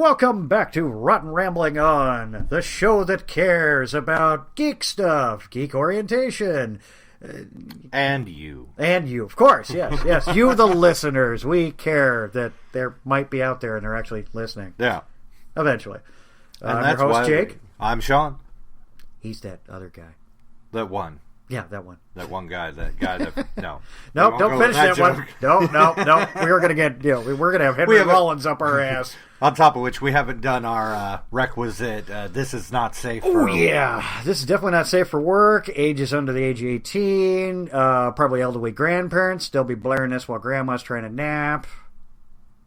welcome back to Rotten Rambling On, the show that cares about geek stuff, geek orientation. And you. And you, of course, yes. You, the listeners. We care that there might be out there and they're actually listening. Yeah. Eventually. And I'm your host, Jake. I'm Shawn. He's that other guy. That one. Yeah, that one. That one guy. That no. Nope, don't finish that one. No. We're gonna get. We're gonna have Henry Rollins up our ass. On top of which, we haven't done our requisite. This is not safe. Oh yeah, this is definitely not safe for work. Age is under the age of 18. Probably elderly grandparents. They'll be blaring this while Grandma's trying to nap.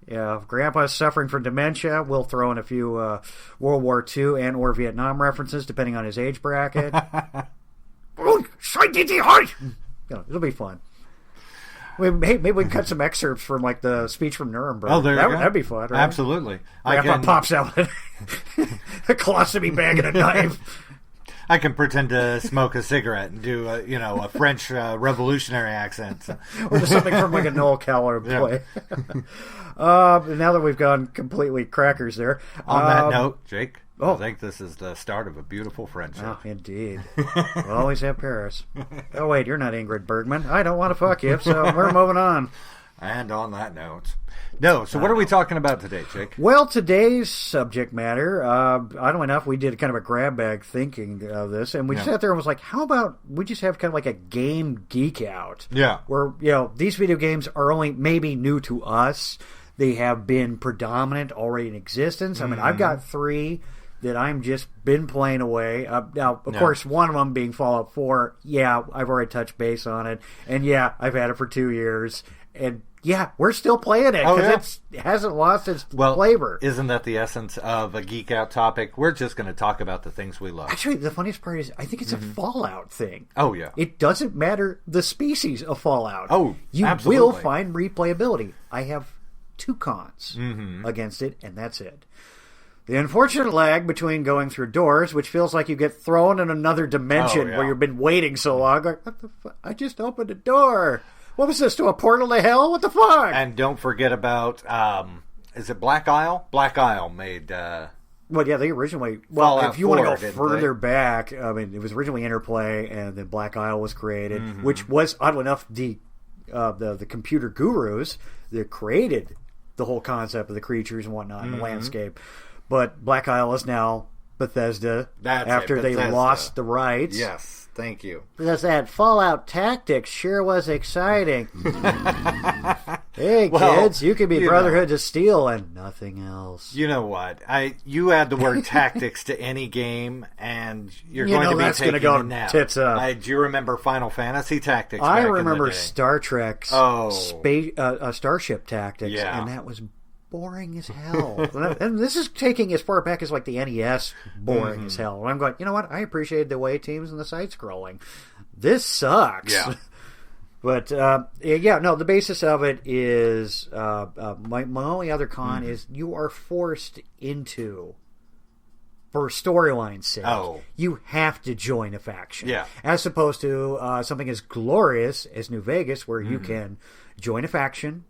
Yeah, if Grandpa's suffering from dementia, we'll throw in a few World War II and or Vietnam references, depending on his age bracket. It'll be fun. Maybe we can cut some excerpts from like the speech from Nuremberg. Oh, there you go. That'd be fun, right? Absolutely. Grandpa pops out a colostomy bag and a knife. I can pretend to smoke a cigarette and do a French revolutionary accent. Or just something from like a Noel Coward play. Now that we've gone completely crackers there. On that note, Jake, I think this is the start of a beautiful friendship. Oh, indeed. We'll always have Paris. Oh, wait, you're not Ingrid Bergman. I don't want to fuck you, so we're moving on. And on that note... No, so what are we talking about today, Jake? Well, today's subject matter, oddly enough, we did kind of a grab bag thinking of this, and we sat there and was like, how about we just have kind of like a game geek out? Yeah. Where, these video games are only maybe new to us. They have been predominant already in existence. I mean, I've got 3 that I'm just been playing away. Now, of course, one of them being Fallout 4. Yeah, I've already touched base on it. And yeah, I've had it for 2 years. And yeah, we're still playing it because it hasn't lost its flavor. Isn't that the essence of a Geek Out topic? We're just going to talk about the things we love. Actually, the funniest part is I think it's a Fallout thing. Oh, yeah. It doesn't matter the species of Fallout. Oh, you absolutely. will find replayability. I have 2 cons against it, and that's it. The unfortunate lag between going through doors, which feels like you get thrown in another dimension where you've been waiting so long. Like, what the fuck? I just opened a door. What was this, to a portal to hell? What the fuck? And don't forget about, is it Black Isle? Black Isle made... Well, yeah, they originally... Well, if you want to go further back, I mean, it was originally Interplay, and then Black Isle was created, which was, oddly enough, the computer gurus that created the whole concept of the creatures and whatnot in the landscape. But Black Isle is now Bethesda after they lost the rights. Yes. Thank you. Because that Fallout Tactics sure was exciting. Hey, kids, you can be Brotherhood of Steel and nothing else. You know what? You add the word tactics to any game, and you're going to be taking a nap. Tits up. Do you remember Final Fantasy Tactics? I remember Star Trek's Starship Tactics, and that was boring as hell. And this is taking as far back as like the NES, boring as hell. And I'm going, you know what? I appreciated the way teams and the side scrolling. This sucks. Yeah. But the basis of it is my only other con is you are forced into, for storyline's sake, you have to join a faction. Yeah. As opposed to something as glorious as New Vegas, where you can join a faction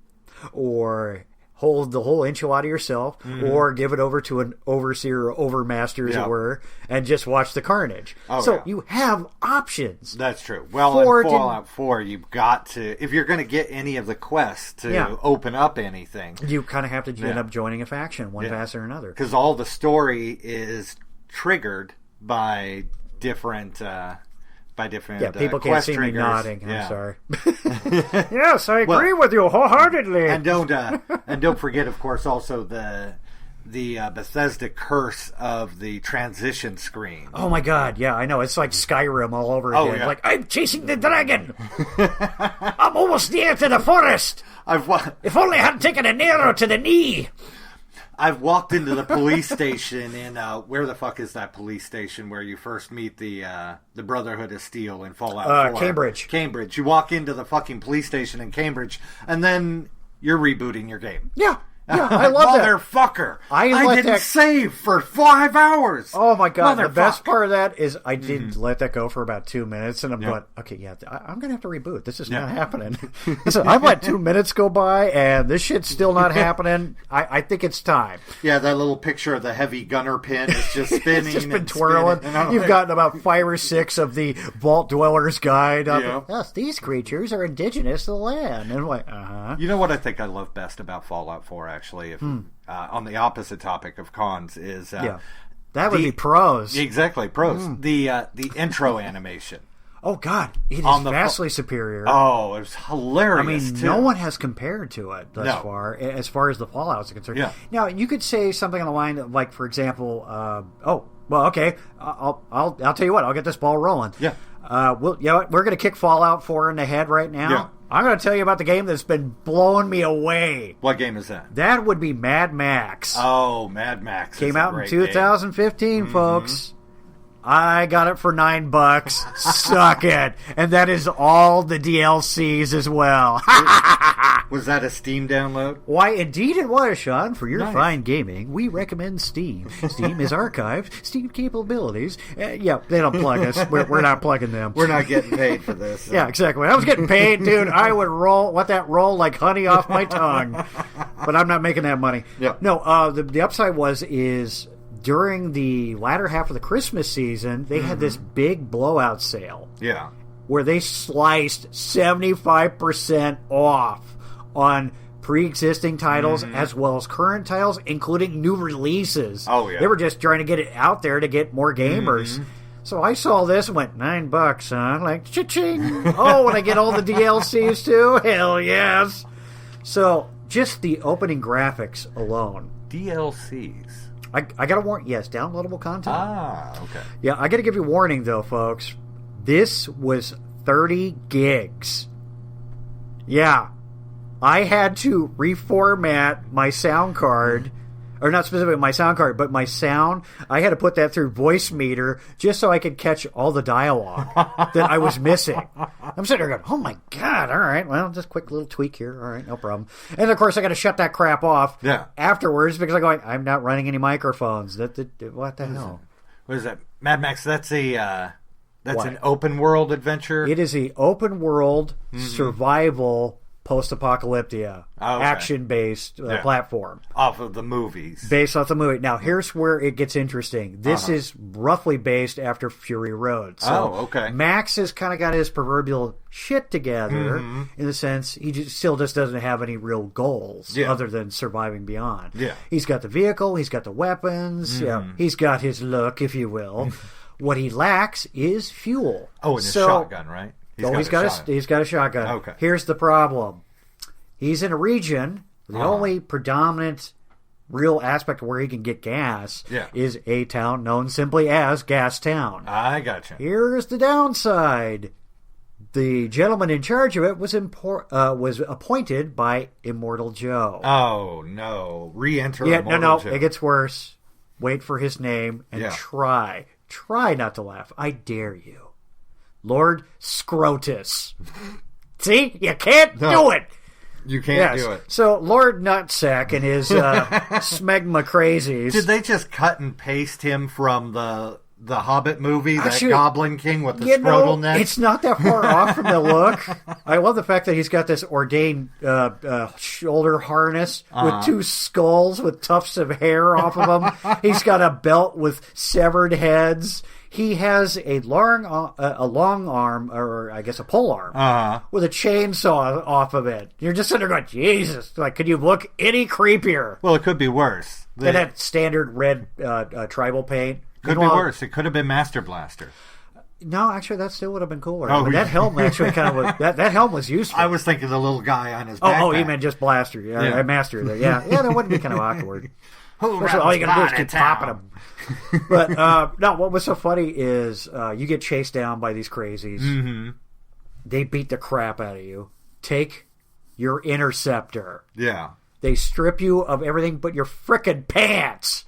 or hold the whole enchilada yourself, or give it over to an overseer or overmaster, as it were, and just watch the carnage. You have options. That's true. Well, in Fallout 4, you've got to, if you're going to get any of the quests to open up anything, you kind of have to end up joining a faction, one fast or another. Because all the story is triggered by different... people can't see me nodding. I'm sorry. Yes, I agree with you wholeheartedly. And don't forget, of course, also the Bethesda curse of the transition screen. Oh my God! Yeah, I know. It's like Skyrim all over again. Like, I'm chasing the dragon. I'm almost near to the forest. If only I hadn't taken an arrow to the knee. I've walked into the police station in where the fuck is that police station where you first meet the Brotherhood of Steel in Fallout 4? Cambridge. You walk into the fucking police station in Cambridge, and then you're rebooting your game. Yeah. Yeah, I love that. Motherfucker. I didn't save for 5 hours. Oh, my God. The best part of that is I did let that go for about 2 minutes, and I'm going, okay, yeah, I'm going to have to reboot. This is not happening. Listen, I've let 2 minutes go by, and this shit's still not happening. I think it's time. Yeah, that little picture of the heavy gunner pin is just spinning. It's just been twirling. You've gotten about 5 or 6 of the Vault Dweller's Guide. Yes, these creatures are indigenous to the land. And I'm like, You know what I think I love best about Fallout 4, actually, if on the opposite topic of cons, is... that would be pros. Exactly, pros. The intro animation. Oh, God. It is vastly superior. Oh, it was hilarious, I mean, too. no one has compared to it thus far, as far as the Fallout's concerned. Yeah. Now, you could say something on the line of, like, for example, well, okay, I'll tell you what, I'll get this ball rolling. Yeah. You know what, we're going to kick Fallout 4 in the head right now. Yeah. I'm going to tell you about the game that's been blowing me away. What game is that? That would be Mad Max. Oh, Mad Max. Came out in 2015, folks. I got it for $9. Suck it. And that is all the DLCs as well. Was that a Steam download? Why, indeed it was, Shawn. For your fine gaming, we recommend Steam. Steam is archived. Steam capabilities. They don't plug us. We're not plugging them. We're not getting paid for this. So. Yeah, exactly. When I was getting paid, dude, I would let that roll like honey off my tongue. But I'm not making that money. Yep. No, the upside is during the latter half of the Christmas season, they had this big blowout sale. Yeah. Where they sliced 75% off on pre-existing titles as well as current titles, including new releases. Oh, yeah. They were just trying to get it out there to get more gamers. So I saw this and went, $9, huh? Like, cha-ching. Oh, and I get all the DLCs too? Hell yes. So, just the opening graphics alone. DLCs. I got to warn, yes, downloadable content. Ah, okay. Yeah, I got to give you a warning, though, folks. This was 30 gigs. Yeah. I had to reformat my sound card, or not specifically my sound card, but my sound. I had to put that through Voice Meter just so I could catch all the dialogue that I was missing. I'm sitting there going, oh my God, all right, well, just a quick little tweak here. All right, no problem. And of course, I got to shut that crap off afterwards because I'm not running any microphones. What the hell? What is that? Mad Max, that's an open world adventure? It is an open world survival post-apocalyptia, action-based platform. Off of the movies. Based off the movie. Now, here's where it gets interesting. This is roughly based after Fury Road. So Max has kind of got his proverbial shit together in the sense he still just doesn't have any real goals other than surviving beyond. Yeah. He's got the vehicle, he's got the weapons, he's got his look, if you will. What he lacks is fuel. Oh, and his shotgun, right? He's got a shotgun. Okay. Here's the problem. He's in a region, the only predominant real aspect where he can get gas is a town known simply as Gas Town. I gotcha. Here's the downside. The gentleman in charge of it was appointed by Immortal Joe. Oh, no. Re-enter Immortal Joe. It gets worse. Wait for his name and try not to laugh. I dare you. Lord Scrotus. See? You can't do it. You can't do it. So Lord Nutsack and his smegma crazies. Did they just cut and paste him from the Hobbit movie, that Goblin King with the scrotal neck? It's not that far off from the look. I love the fact that he's got this ordained shoulder harness with 2 skulls with tufts of hair off of them. He's got a belt with severed heads. He has a long arm, or I guess a pole arm, with a chainsaw off of it. You're just sitting there going, Jesus, like, could you look any creepier? Well, it could be worse. Than that standard red tribal paint. Could be worse. It could have been Master Blaster. No, actually, that still would have been cooler. Oh, that helm actually kind of was. That helm was useful. I was thinking the little guy on his backpack. Oh, you meant just Blaster. Yeah. Master there. Yeah, that wouldn't be kind of awkward. All you got to do is keep popping them. But no, what was so funny is you get chased down by these crazies. They beat the crap out of you. Take your interceptor. Yeah. They strip you of everything but your frickin' pants.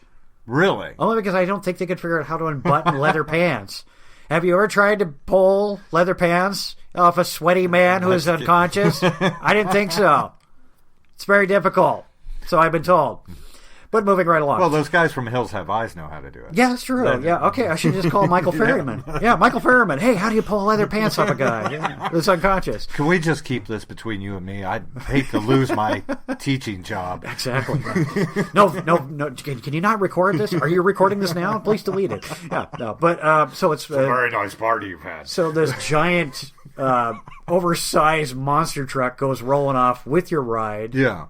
Really? Only because I don't think they could figure out how to unbutton leather pants. Have you ever tried to pull leather pants off a sweaty man who is unconscious? I didn't think so. It's very difficult. So I've been told. But moving right along. Well, those guys from Hills Have Eyes know how to do it. Yeah, that's true. Okay, I should just call Michael Ferryman. Yeah, Michael Ferryman. Hey, how do you pull leather pants off a guy that's unconscious? Can we just keep this between you and me? I'd hate to lose my teaching job. Exactly. No. Can you not record this? Are you recording this now? Please delete it. Yeah, no. But so it's a very nice party you've had. So this giant, oversized monster truck goes rolling off with your ride. Yeah.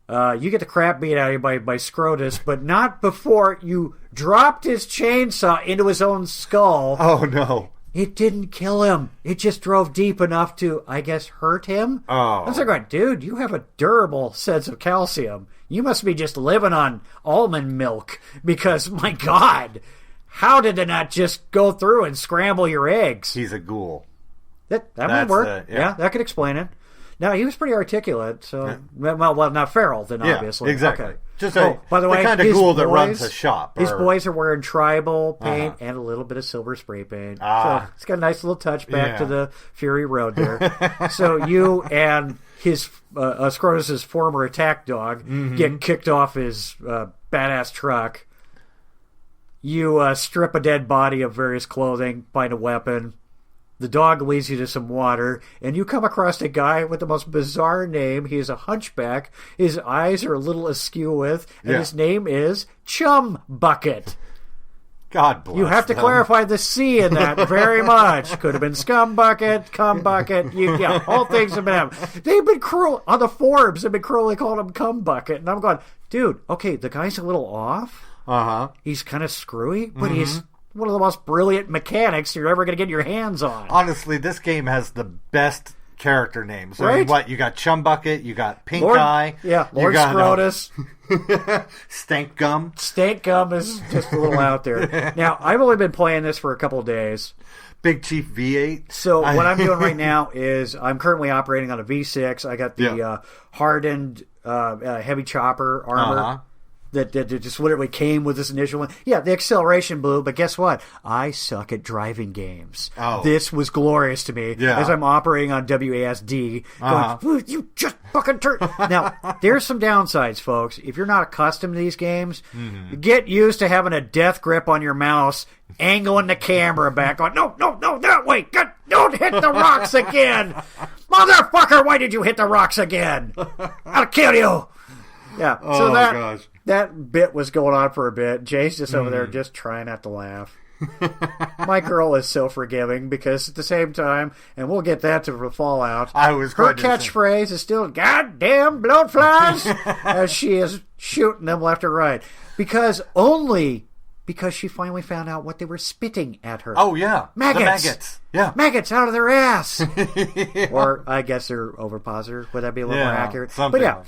You get the crap beat out of you by Scrotus, but not before you dropped his chainsaw into his own skull. Oh, no. It didn't kill him. It just drove deep enough to, I guess, hurt him. Oh. I was like, dude, you have a durable sense of calcium. You must be just living on almond milk because, my God, how did it not just go through and scramble your eggs? He's a ghoul. That might work. Yeah, that could explain it. No, he was pretty articulate. So, well, not feral, then obviously. Exactly. Okay. Just by the way, kind of ghoul that runs a shop. His boys are wearing tribal paint and a little bit of silver spray paint. So it's got a nice little touch back to the Fury Road there. So you and his Scrotus's former attack dog get kicked off his badass truck. You strip a dead body of various clothing, find a weapon. The dog leads you to some water, and you come across a guy with the most bizarre name. He is a hunchback. His eyes are a little askew with, and his name is Chum Bucket. God bless You have to clarify the C in that very much. Could have been Scum Bucket, Cum Bucket. All things have been happening. They've been cruel. On the forums, they've been cruelly calling him Cum Bucket. And I'm going, dude, okay, the guy's a little off. He's kind of screwy, but he's one of the most brilliant mechanics you're ever going to get your hands on. Honestly, this game has the best character names. Right? I mean, you got Chum Bucket, you got Pink Eye. Yeah, Lord Scrotus. Stank Gum. Stank Gum is just a little out there. Now, I've only been playing this for a couple of days. Big Chief V8. So what I'm doing right now is I'm currently operating on a V6. I got the hardened heavy chopper armor. That just literally came with this initial one. Yeah, the acceleration blew, but guess what? I suck at driving games. This was glorious to me as I'm operating on WASD. Going, you just fucking turn. Now, there's some downsides, folks. If you're not accustomed to these games, get used to having a death grip on your mouse, angling the camera back on. No, that way. Don't hit the rocks again. Motherfucker, why did you hit the rocks again? I'll kill you. Yeah, so gosh. That bit was going on for a bit. Jay's just over there just trying not to laugh. My girl is so forgiving because at the same time, and we'll get that to the fallout, her catchphrase is still "goddamn bloodflies" as she is shooting them left or right. Because she finally found out what they were spitting at her. Oh, yeah. Maggots. The maggots. Yeah. Maggots out of their ass. Or I guess they're ovipositor. Would that be a little more accurate? Something. But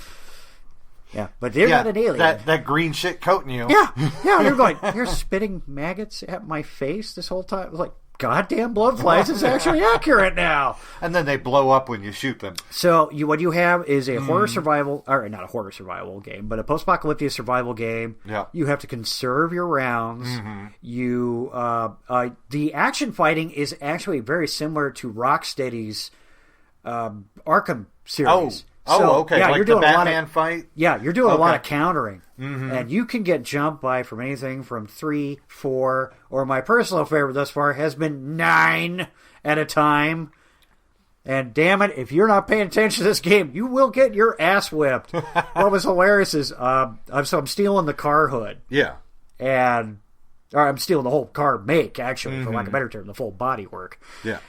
yeah, but they're not an alien. That green shit coating you. Yeah, you're going, you're spitting maggots at my face this whole time. I was like, goddamn bloodflies is actually accurate now. And then they blow up when you shoot them. So what you have is a horror survival, or not a horror survival game, but a post-apocalyptic survival game. Yeah. You have to conserve your rounds. You the action fighting is actually very similar to Rocksteady's Arkham series. Okay. Yeah, like you're doing the Batman fight? Yeah, you're doing a lot of countering. And you can get jumped by from anything from 3, 4, or my personal favorite thus far has been 9 at a time. And damn it, if you're not paying attention to this game, you will get your ass whipped. What was hilarious is, I'm stealing the car hood. Yeah. Or I'm stealing the whole car make, actually, for lack of a better term, the full bodywork. Yeah.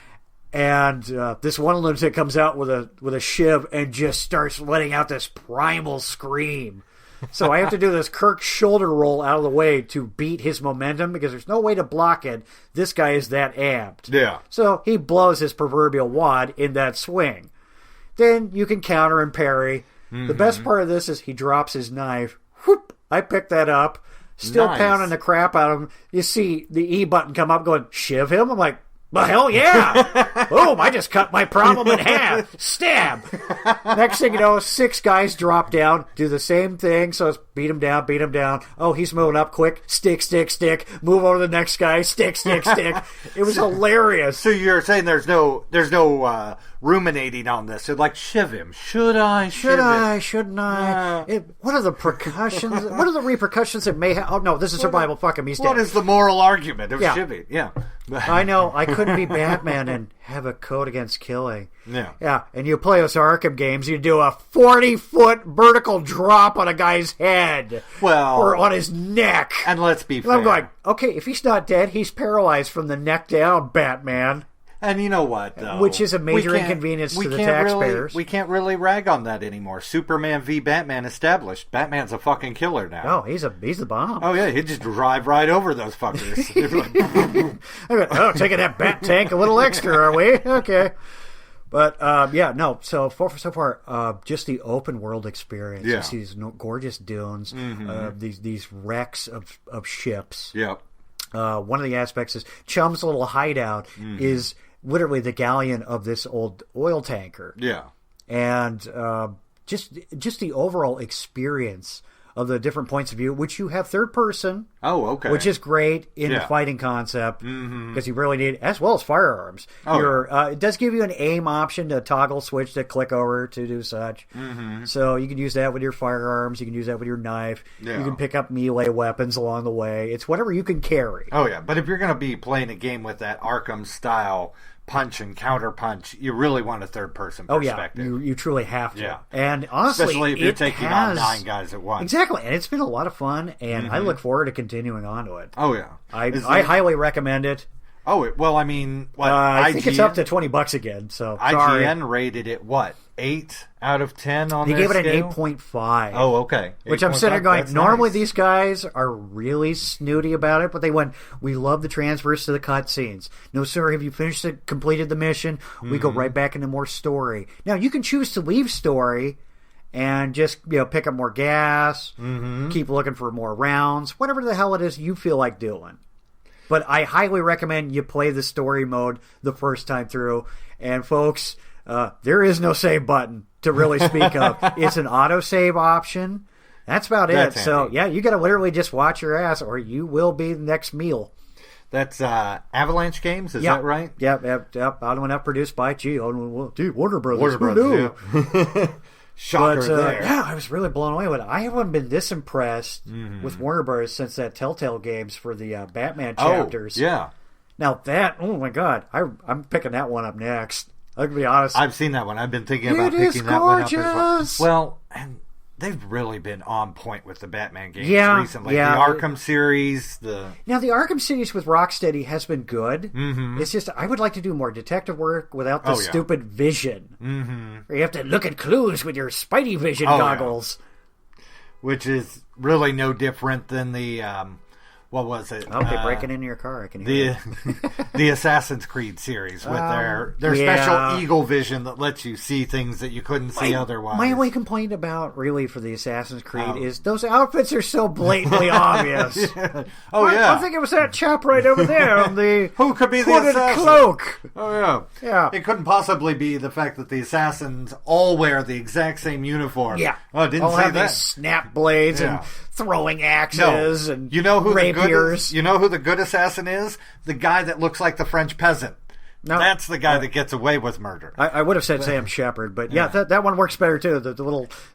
And this one lunatic comes out with a shiv and just starts letting out this primal scream. So I have to do this Kirk shoulder roll out of the way to beat his momentum because there's no way to block it. This guy is that amped. Yeah. So he blows his proverbial wad in that swing. Then you can counter and parry. The best part of this is he drops his knife. Whoop! I pick that up. Still pounding the crap out of him. You see the E button come up going, shiv him? I'm like, well, hell yeah! Boom! I just cut my problem in half. Stab! Next thing you know, 6 guys drop down, do the same thing. So it's beat him down. Oh, he's moving up quick. Stick. Move over to the next guy. Stick. It was hilarious. So you're saying there's no ruminating on this. They're like, shiv him. Should I? Shouldn't I? What are the repercussions? What are the repercussions it may have? Oh, no, this is survival. Fuck him. He's dead. What is the moral argument of shivving? Yeah. I know. I couldn't be Batman and have a code against killing. Yeah. Yeah. And you play those Arkham games, you do a 40-foot vertical drop on a guy's head. Well. Or on his neck. And let's be fair. I'm going, okay, if he's not dead, he's paralyzed from the neck down, Batman. And you know what, though? Which is a major inconvenience to the taxpayers. We can't really rag on that anymore. Superman v. Batman established. Batman's a fucking killer now. Oh, he's the bomb. Oh, yeah, he'd just drive right over those fuckers. Taking that bat tank a little extra, are we? Okay. But, so far, just the open world experience. Yeah. You see these gorgeous dunes, these wrecks of ships. Yeah. One of the aspects is Chum's little hideout is literally the galleon of this old oil tanker. Yeah. And just the overall experience of the different points of view, which you have third person. Oh, okay. Which is great in the fighting concept because you really need, as well as firearms. It does give you an aim option to toggle switch to click over to do such. So you can use that with your firearms. You can use that with your knife. Yeah. You can pick up melee weapons along the way. It's whatever you can carry. Oh, yeah. But if you're going to be playing a game with that Arkham style punch and counter punch, you really want a third person perspective. Oh, yeah. You truly have to. Yeah. And honestly, especially if you're taking on 9 guys at once. Exactly. And it's been a lot of fun, and I look forward to continuing on to it. Oh, yeah. I highly recommend it. Oh, well, I mean, I think it's up to $20 again. So IGN rated it, 8 out of 10 on They their gave it scale? an 8.5. Oh, okay. Which I'm sitting there going, That's normally nice. these guys are really snooty about it, but they went, we love the transverse to the cutscenes. No sooner have you completed the mission, we go right back into more story. Now, you can choose to leave story and just pick up more gas, keep looking for more rounds, whatever the hell it is you feel like doing. But I highly recommend you play the story mode the first time through. And folks, there is no save button to really speak of. It's an autosave option. That's about it. So, yeah, you got to literally just watch your ass or you will be the next meal. That's Avalanche Games, is that right? Yep. Auto enough produced by Warner Brothers. Yeah. Shocker there. Yeah, I was really blown away with it. I haven't been this impressed with Warner Bros. Since that Telltale games for the Batman chapters. Oh, yeah. Now that, oh my God, I'm picking that one up next. I'll be honest. I've seen that one. I've been thinking about picking that one up as well. Well, and they've really been on point with the Batman games recently. Yeah. The Arkham series, Now, the Arkham series with Rocksteady has been good. It's just, I would like to do more detective work without the stupid vision. Where you have to look at clues with your Spidey vision goggles. Yeah. Which is really no different than the... what was it? Oh, they're breaking into your car. I can hear the Assassin's Creed series with their special eagle vision that lets you see things that you couldn't see otherwise. My only complaint about, really, for the Assassin's Creed is those outfits are so blatantly obvious. I think it was that chap right over there on the who could be the assassin? Cloak. Oh, yeah. It couldn't possibly be the fact that the assassins all wear the exact same uniform. Yeah. Oh, I didn't all see have that. These snap blades and throwing axes and rapiers. You know who the good assassin is? The guy that looks like the French peasant. No, that's the guy that gets away with murder. I would have said Sam Shepard, but that one works better too. The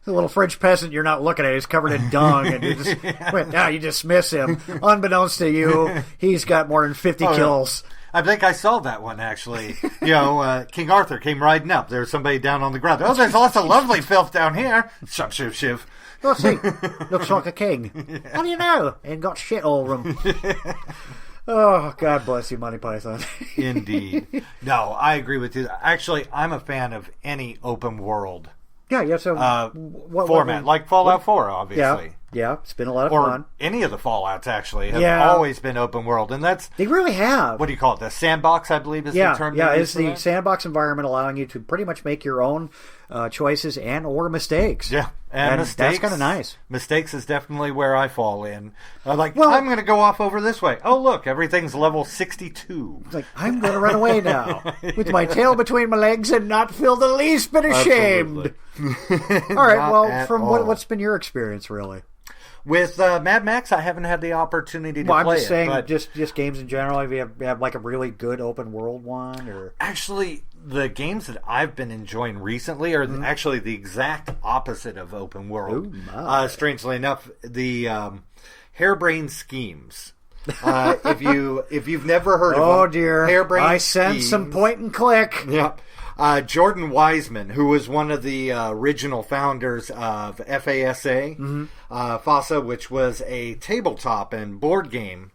little French peasant you're not looking at is covered in dung, and you just you dismiss him. Unbeknownst to you, he's got more than 50 kills. I think I saw that one, actually. King Arthur came riding up. There's somebody down on the ground. Oh, there's lots of lovely filth down here. Shiv. Let's see. Looks like a king. How do you know? Ain't got shit all over him. Oh, God bless you, Monty Python. Indeed. No, I agree with you. Actually, I'm a fan of any open world format, like Fallout 4, obviously. Yeah, it's been a lot of fun. Any of the Fallouts, actually, have always been open world. And they really have. What do you call it? The sandbox, I believe, is the term. Yeah, it's the sandbox environment allowing you to pretty much make your own choices and or mistakes. Yeah, and mistakes. That's kind of nice. Mistakes is definitely where I fall in. I'm going to go off over this way. Oh, look, everything's level 62. It's like, I'm going to run away now with my tail between my legs and not feel the least bit ashamed. All right, well, from what's been your experience, really? With Mad Max, I haven't had the opportunity to play it. I'm just saying, just games in general. Have you have like a really good open world one? Or actually, the games that I've been enjoying recently are actually the exact opposite of open world. Ooh, strangely enough, the harebrained schemes. If you've never heard of them, oh dear, harebrained I sense some point and click. Yep. Jordan Wiseman, who was one of the original founders of FASA, FASA, which was a tabletop and board game.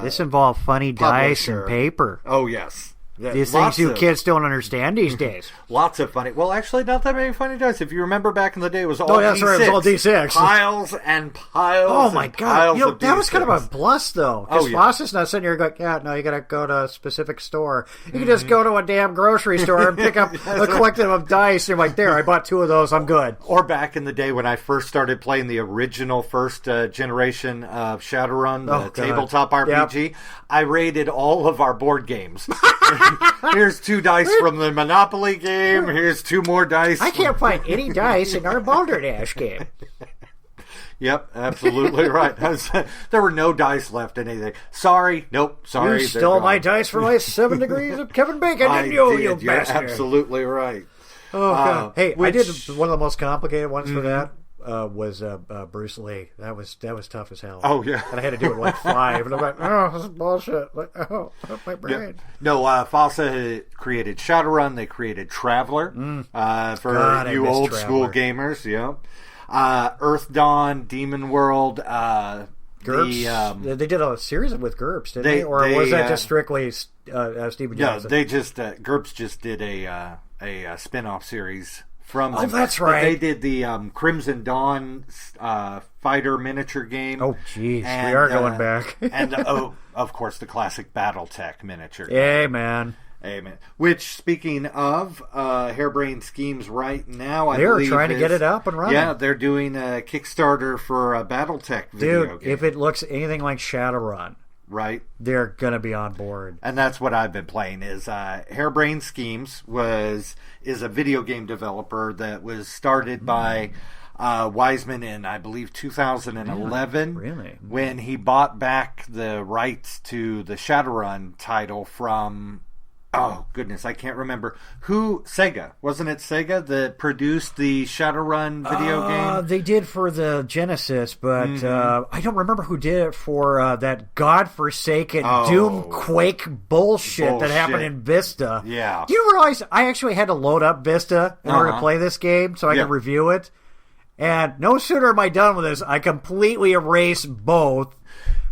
This involved funny dice publisher. and paper. Oh, yes. These things you kids don't understand these days. Lots of funny. Well, actually, not that many funny dice. If you remember back in the day, it was all D6. D6. It was all D6. Piles and piles. Oh my god! You know, that was kind of a plus, though. Because Foster's not sitting here going, "Yeah, no, you got to go to a specific store. You can just go to a damn grocery store and pick up a collection of dice." And you're like, "There, I bought 2 of those. I'm good." Or back in the day when I first started playing the original first generation of Shadowrun, the tabletop RPG, I rated all of our board games. Here's 2 dice from the Monopoly game. Here's 2 more dice. I can't find any dice in our Balderdash game. Yep, absolutely right. There were no dice left in anything. Sorry. Nope. Sorry. You stole my dice from my 7 degrees of Kevin Bacon, didn't you, you You're bastard? absolutely right. Oh, God. Hey, I did one of the most complicated ones for that. Was Bruce Lee. That was tough as hell. Oh, yeah. And I had to do it like 5. And I'm like, oh, this is bullshit. Like, oh, my brain. Yeah. No, FASA created Shadowrun. They created Traveler for you old school gamers. Yeah. Earth Dawn, Demon World. GURPS. They did a series with GURPS, didn't they? Or was that just strictly Stephen Johnson? No, they just GURPS just did a spin-off series. That's right. They did the Crimson Dawn fighter miniature game. Oh, jeez. We are going back. And, of course, the classic BattleTech miniature game. Amen. Which, speaking of harebrained schemes right now, they're trying to get it up and running. Yeah, they're doing a Kickstarter for a BattleTech video game. If it looks anything like Shadowrun, right, they're going to be on board. And that's what I've been playing. Is Harebrained Schemes is a video game developer that was started by Wiseman in, I believe, 2011. Really? When he bought back the rights to the Shadowrun title from, oh goodness, I can't remember who. Sega, wasn't it Sega that produced the Shadowrun video game? They did for the Genesis, but I don't remember who did it for that godforsaken Doom Quake bullshit that happened in Vista. Yeah. Do you realize I actually had to load up Vista in order to play this game so I could review it? And no sooner am I done with this, I completely erase both.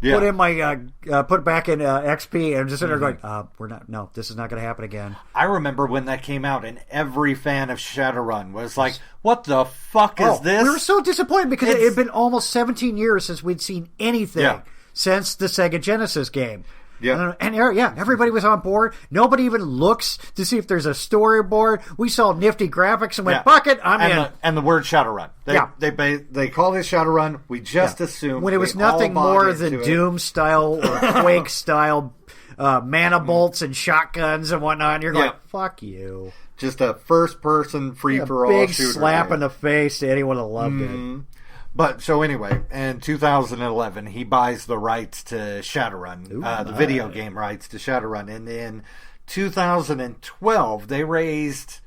Put in my put back in XP and just sitting there going, no, this is not going to happen again. I remember when that came out, and every fan of Shadowrun was like, "What the fuck is this?" We were so disappointed because it had been almost 17 years since we'd seen anything since the Sega Genesis game. Yeah, and everybody was on board. Nobody even looks to see if there's a storyboard. We saw nifty graphics and went, "Fuck it, I'm in." And the word Shadowrun. They called it Shadowrun. We just assumed when it was nothing more than Doom style or Quake style mana bolts and shotguns and whatnot. And you're going, "Fuck you." Just a first person free for all big shooter. Slap in the face to anyone that loved it. But, so anyway, in 2011, he buys the rights to Shadowrun, the video game rights to Shadowrun. And in 2012, they raised,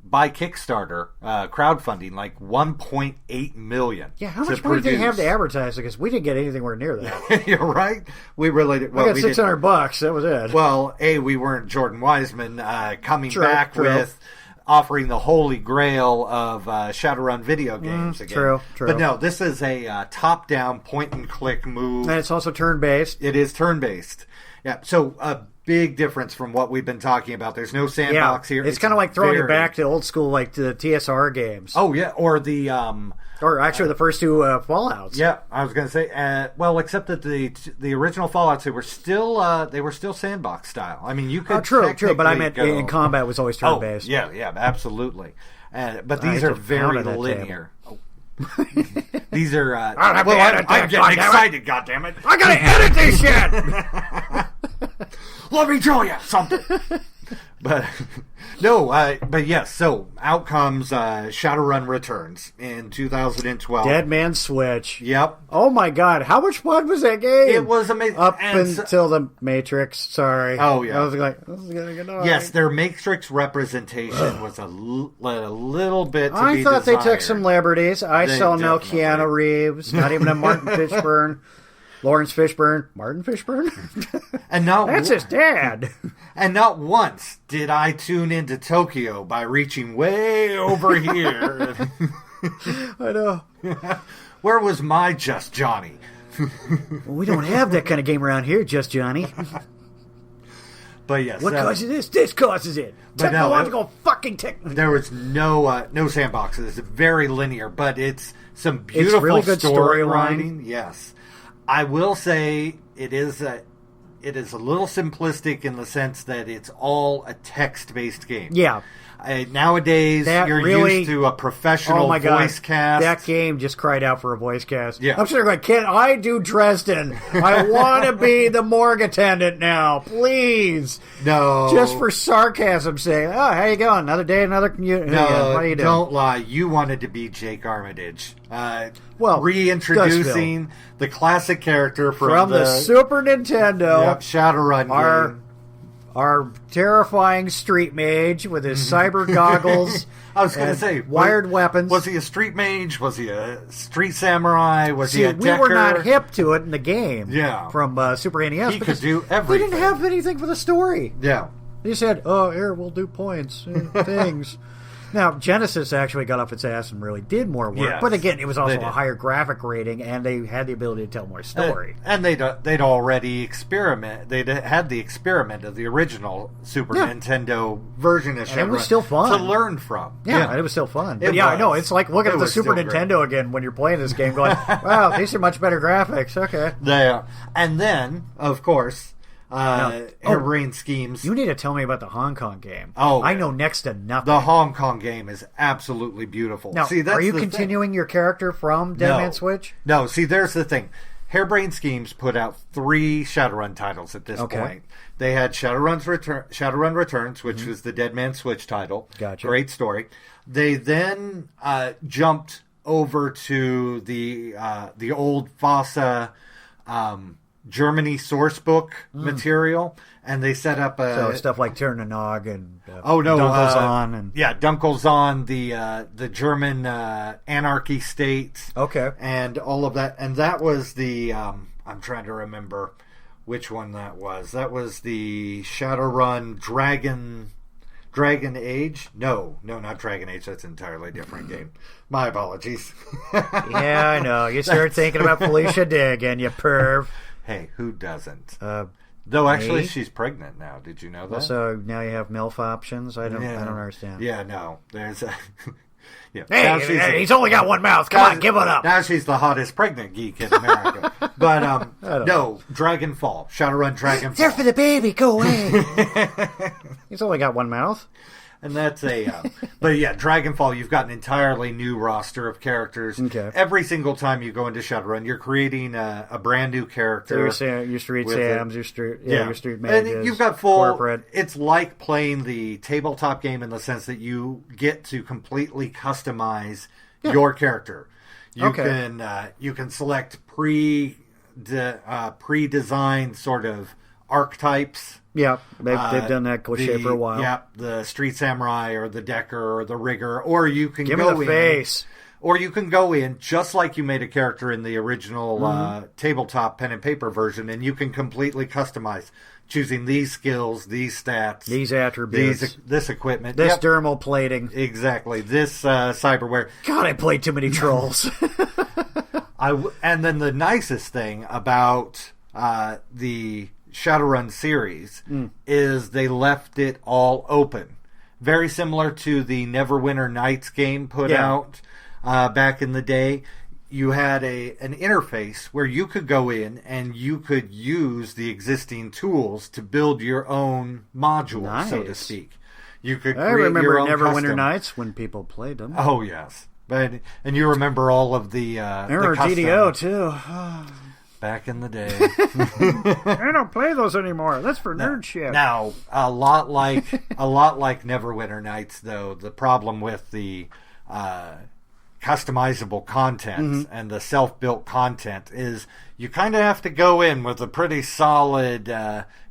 by Kickstarter, crowdfunding, like $1.8 million. Yeah, how much money did they have to advertise? Because we didn't get anywhere near that. You're right. We really did. Well, we got $600. That was it. Well, we weren't Jordan Wiseman coming back with offering the holy grail of Shadowrun video games again. True. But no, this is a top-down point-and-click move. And it's also turn-based. It is turn-based. Yeah, so a big difference from what we've been talking about. There's no sandbox here. It's kind of like throwing you back to old school, like the TSR games. Oh, yeah, or the... or actually the first 2 Fallouts. Yeah, I was going to say, well, except that the original Fallouts, they were still sandbox style. I mean, you could true, but I meant in combat was always turn-based. Oh, yeah, absolutely. But these are very linear. These are... I'm getting excited, goddammit. I gotta edit this shit! Let me tell you something. But No, but yes, so out comes Shadowrun Returns in 2012. Dead Man Switch. Yep. Oh my god, how much fun was that game? It was amazing. Up until the Matrix, sorry. Oh, yeah. I was like, this is going to get annoying. Yes, their Matrix representation was a little bit to I be thought desired. they took some liberties. I They saw no definitely. Keanu Reeves, not even a Martin Fishburne. Lawrence Fishburne. Martin Fishburne? And not That's his dad. And not once did I tune into Tokyo by reaching way over here. I know. Where was my Just Johnny? Well, we don't have that kind of game around here, Just Johnny. But yes. What causes this? This causes it. But no, Technological fucking tech. There was no sandboxes. It's very linear, but it's some beautiful really good story storyline. writing. Yes. I will say it is a little simplistic in the sense that it's all a text-based game. Yeah. Nowadays, you're really, used to a professional voice cast. That game just cried out for a voice cast. Yeah. I'm sort of like, can I do Dresden? I want to be the morgue attendant now, please. No. Just for sarcasm's sake. Oh, how you going? Another day, another commute. No, what are you doing? don't lie. You wanted to be Jake Armitage. Well, reintroducing the classic character from the Super Nintendo. Yep, Shadowrun game. Our terrifying street mage with his cyber goggles. I was going to say, wired weapons. Was he a street mage? Was he a street samurai? Was he a decker? We were not hip to it in the game. Yeah. From Super NES. He could do everything. They didn't have anything for the story. Yeah. They said, "Oh, here we'll do points, things." Now, Genesis actually got off its ass and really did more work. Yes, but again, it was also a higher graphic rating, and they had the ability to tell more story. And they'd already experiment. They'd had the experiment of the original Super Nintendo version of Shadowrun. And it was still fun to learn from. Yeah, and it was still fun. But I know. It's like looking at the Super Nintendo again when you're playing this game going, wow, these are much better graphics. Okay. And then, of course... Harebrained Schemes. You need to tell me about the Hong Kong game. Oh, I know next to nothing. The Hong Kong game is absolutely beautiful. Now, are you continuing your character from Dead Man Switch? No, see, there's the thing. Harebrained Schemes put out 3 Shadowrun titles at this point. They had Shadowrun Returns, which was the Dead Man Switch title. Gotcha. Great story. They then jumped over to the old FOSSA Germany sourcebook material, and they set up stuff like Turn the Nog and Dunkelzahn and Dunkelzahn, the German anarchy state, and all of that, and that was the I'm trying to remember which one that was. That was the Shadowrun Dragon Age? No, not Dragon Age. That's an entirely different game. My apologies. Yeah, I know. You start thinking about Felicia Day again, you perv. Hey, who doesn't? Though actually, me? She's pregnant now. Did you know that? So now you have MILF options. I don't understand. Yeah, no. There's a. Hey, he's only got one mouth. Come on, give it up. Now she's the hottest pregnant geek in America. But no, Dragonfall, Shadowrun Dragonfall. There for the baby. Go away. He's only got one mouth. And that's but yeah, Dragonfall, you've got an entirely new roster of characters. Okay. Every single time you go into Shadowrun, you're creating a brand new character. So your Street Sams, your Street Mages. And you've got full, corporate. It's like playing the tabletop game in the sense that you get to completely customize your character. You can select pre-designed sort of archetypes. Yeah, they've done that cliche for a while. Yeah, the street samurai or the decker or the rigger, or you can give me the face. Or you can go in just like you made a character in the original tabletop pen and paper version, and you can completely customize, choosing these skills, these stats, these attributes, this equipment, this dermal plating, exactly, this cyberware. God, I played too many trolls. And then the nicest thing about the Shadowrun series is they left it all open. Very similar to the Neverwinter Nights game put out back in the day. You had an interface where you could go in and you could use the existing tools to build your own module, so to speak. You could create your own Neverwinter Nights when people played them. Oh, yes. And you remember all of the I remember DDO, too. back in the day. I don't play those anymore. That's for nerd shit. Now, a lot like Neverwinter Nights, though, the problem with the customizable content and the self-built content is you kind of have to go in with a pretty solid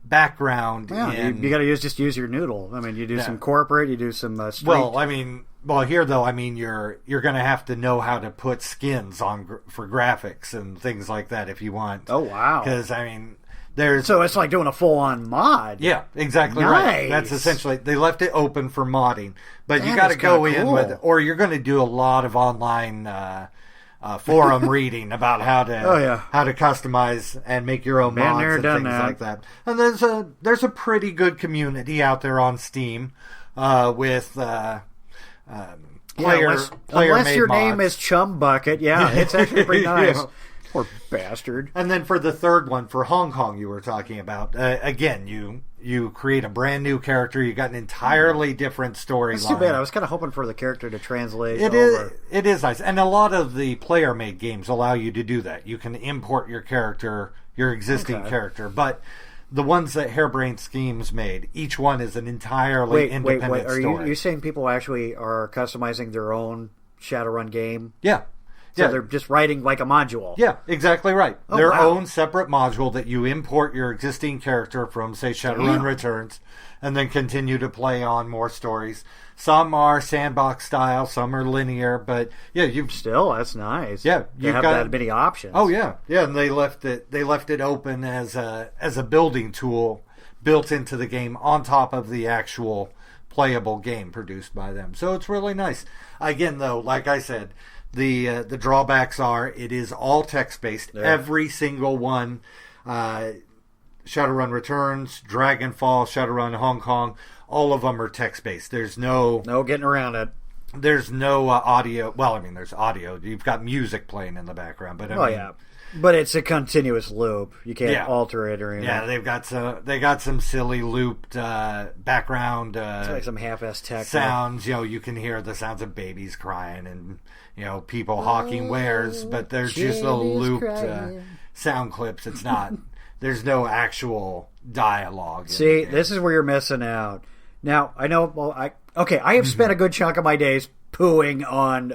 background. Yeah, you got to use your noodle. I mean, you do some corporate, you do some street. Well, here though, I mean, you're going to have to know how to put skins on for graphics and things like that if you want. Oh wow! Because I mean, so it's like doing a full-on mod. Yeah, exactly right. That's essentially, they left it open for modding, but you got to go in with, or you're going to do a lot of online forum reading about how to customize and make your own mods and things like that. And there's a pretty good community out there on Steam with unless your name is Chum Bucket, it's actually pretty nice. Poor bastard. And then for the third one, for Hong Kong, you were talking about, again, you create a brand new character. You got an entirely different storyline. That's too bad. I was kind of hoping for the character to translate over. It is nice. And a lot of the player-made games allow you to do that. You can import your character, your existing character. But the ones that Harebrained Schemes made, each one is an entirely independent story. Are you saying people actually are customizing their own Shadowrun game? Yeah. So they're just writing like a module. Yeah, exactly right. Their own separate module that you import your existing character from, say, Shadowrun Returns, and then continue to play on more stories. Some are sandbox style, some are linear, but that's nice. Yeah, you have that many options. Oh yeah, and they left it open as a building tool built into the game on top of the actual playable game produced by them. So it's really nice. Again, though, like I said, the drawbacks are it is all text-based. Yeah. Every single one, Shadowrun Returns, Dragonfall, Shadowrun Hong Kong, all of them are text-based. There's no getting around it. There's no audio. Well, I mean, there's audio. You've got music playing in the background, but but it's a continuous loop. You can't alter it or anything. Yeah, they got some silly looped background. It's like some half-assed tech sounds. You can hear the sounds of babies crying and people hawking wares, but there's just little looped sound clips. It's not. There's no actual dialogue. See, this is where you're missing out. Now I know. Well, I have spent a good chunk of my days pooing on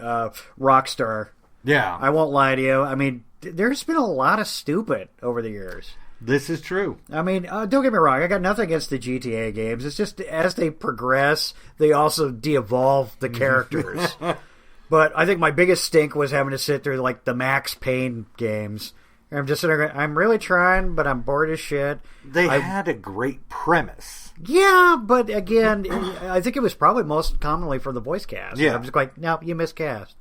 Rockstar. Yeah, I won't lie to you. I mean, there's been a lot of stupid over the years. This is true. I mean, don't get me wrong. I got nothing against the GTA games. It's just as they progress, they also de-evolve the characters. But I think my biggest stink was having to sit through like the Max Payne games. I'm just sitting there, I'm really trying, but I'm bored as shit. They had a great premise. Yeah, but again, I think it was probably most commonly for the voice cast. Yeah. I'm just like, no, you miscast.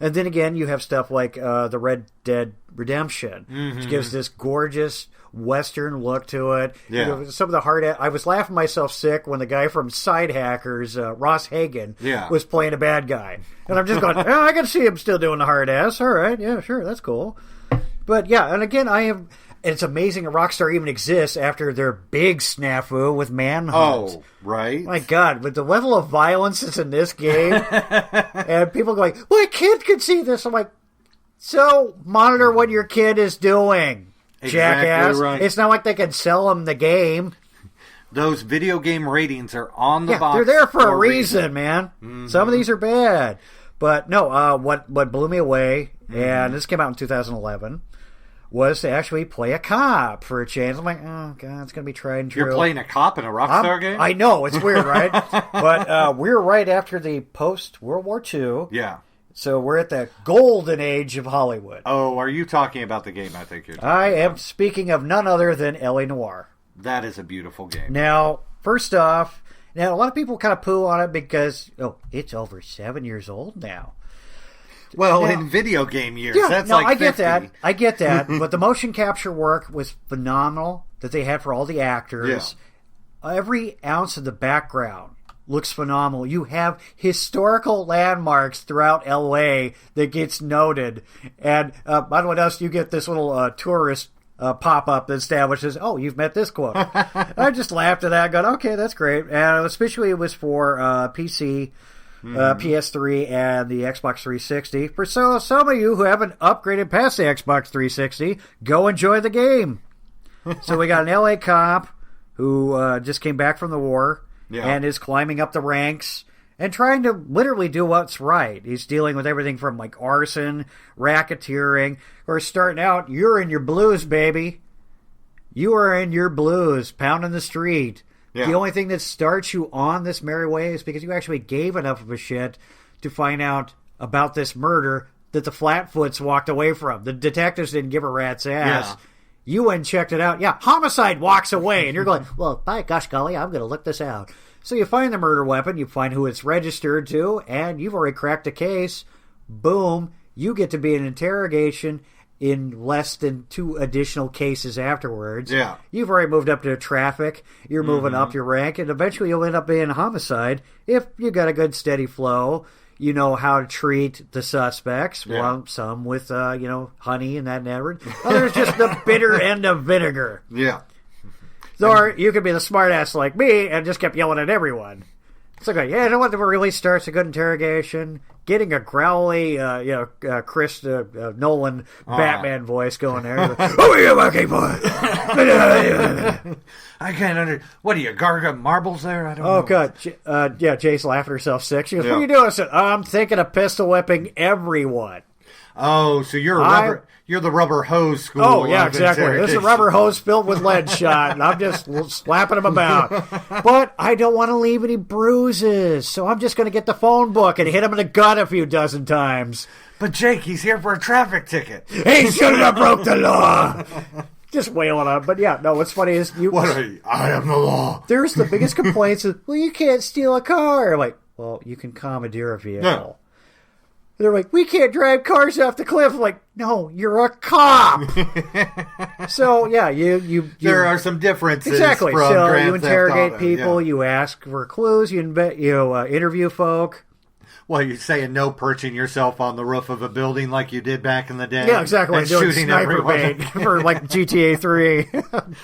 And then again, you have stuff like the Red Dead Redemption, which gives this gorgeous Western look to it. Yeah. Some of the I was laughing myself sick when the guy from Side Hackers, Ross Hagen, was playing a bad guy. And I'm just going, I can see him still doing the hard ass. All right, yeah, sure, that's cool. But yeah, and again, it's amazing that Rockstar even exists after their big snafu with Manhunt. Oh, right. My God, with the level of violence that's in this game, and people going, my kid can see this. I'm like, so monitor what your kid is doing, jackass. Right. It's not like they can sell them the game. Those video game ratings are on the box. They're there for a reason, man. Mm-hmm. Some of these are bad. But no, what blew me away, and this came out in 2011, was to actually play a cop for a change. I'm like, oh, God, it's going to be tried and true. You're playing a cop in a Rockstar game? I know, it's weird, right? But we're right after the post-World War II. Yeah. So we're at the golden age of Hollywood. Oh, are you talking about the game I think you're talking about? I am speaking of none other than L.A. Noire. That is a beautiful game. Now, first off, a lot of people kind of poo on it because, it's over 7 years old now. Well, in video game years, that's like 50. I get that. But the motion capture work was phenomenal that they had for all the actors. Yeah. Every ounce of the background looks phenomenal. You have historical landmarks throughout L.A. that gets noted. And by the way, you get this little tourist pop-up that establishes, you've met this quote. I just laughed at that and got, okay, that's great. And especially it was for PC. PS3 and the Xbox 360. For some of you who haven't upgraded past the Xbox 360, go enjoy the game. So we got an LA cop who just came back from the war and is climbing up the ranks and trying to literally do what's right. He's dealing with everything from like arson, racketeering, or starting out, you're in your blues, baby. You are in your blues, pounding the street. Yeah. The only thing that starts you on this merry way is because you actually gave enough of a shit to find out about this murder that the Flatfoots walked away from. The detectives didn't give a rat's ass. Yeah. You went and checked it out. Yeah, homicide walks away. And you're going, well, by gosh golly, I'm going to look this out. So you find the murder weapon, you find who it's registered to, and you've already cracked a case. Boom. You get to be in interrogation in less than 2 additional cases afterwards. Yeah. You've already moved up to traffic. You're moving up your rank, and eventually you'll end up being a homicide if you got a good steady flow. You know how to treat the suspects. Yeah. Well, some with, honey and that and everything. Others just the bitter end of vinegar. Yeah. Or you could be the smartass like me and just kept yelling at everyone. It's like, you know what really starts a good interrogation? Getting a growly, Chris Nolan Batman voice going there. Who are you working for? I can't what are you, gargling marbles there? I don't know. Oh, God. Jay's laughing herself sick. She goes, what are you doing? I said, I'm thinking of pistol whipping everyone. Oh, so you're the rubber hose school. Oh, yeah, exactly. This is a rubber hose filled with lead shot, and I'm just slapping them about. But I don't want to leave any bruises, so I'm just going to get the phone book and hit him in the gut a few dozen times. But, Jake, he's here for a traffic ticket. He shouldn't have broke the law. Just wailing on. But, yeah, no, what's funny is What are you? I am the law. There's the biggest complaints is, well, you can't steal a car. Like, well, you can commandeer a vehicle. No. They're like, we can't drive cars off the cliff. I'm like, no, you're a cop. So, yeah, you there are some differences. Exactly. From so Grand you interrogate Theft Auto, people, you ask for clues, you interview folk. Well, you're saying no perching yourself on the roof of a building like you did back in the day. Yeah, exactly. And doing shooting sniper bait for like GTA 3.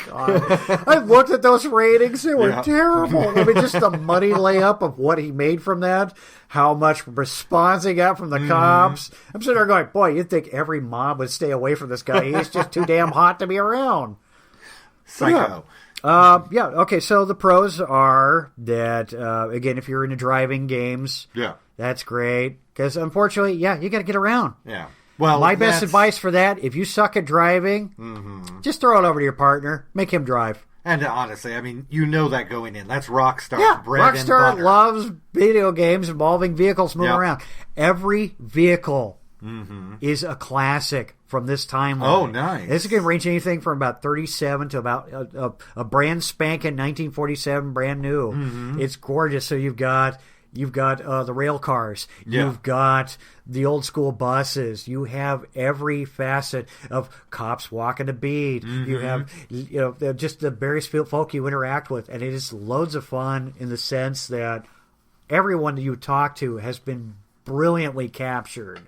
God. I looked at those ratings. They were terrible. I mean, just the money layup of what he made from that, how much response he got from the cops. I'm sitting there going, boy, you'd think every mob would stay away from this guy. He's just too damn hot to be around. Psycho. Okay, so the pros are that, again, if you're into driving games, that's great. Because, unfortunately, you got to get around. Yeah. Well, my best advice for that, if you suck at driving, just throw it over to your partner. Make him drive. And honestly, I mean, you know that going in. That's Rockstar's bread Rockstar and butter. loves video games involving vehicles moving around. Every vehicle is a classic from this timeline. Oh, nice. This can range anything from about 37 to about a brand spanking 1947, brand new. It's gorgeous. So you've got the rail cars. You've got the old school buses. You have every facet of cops walking a beat. You have just the various folk you interact with, and it is loads of fun in the sense that everyone that you talk to has been brilliantly captured.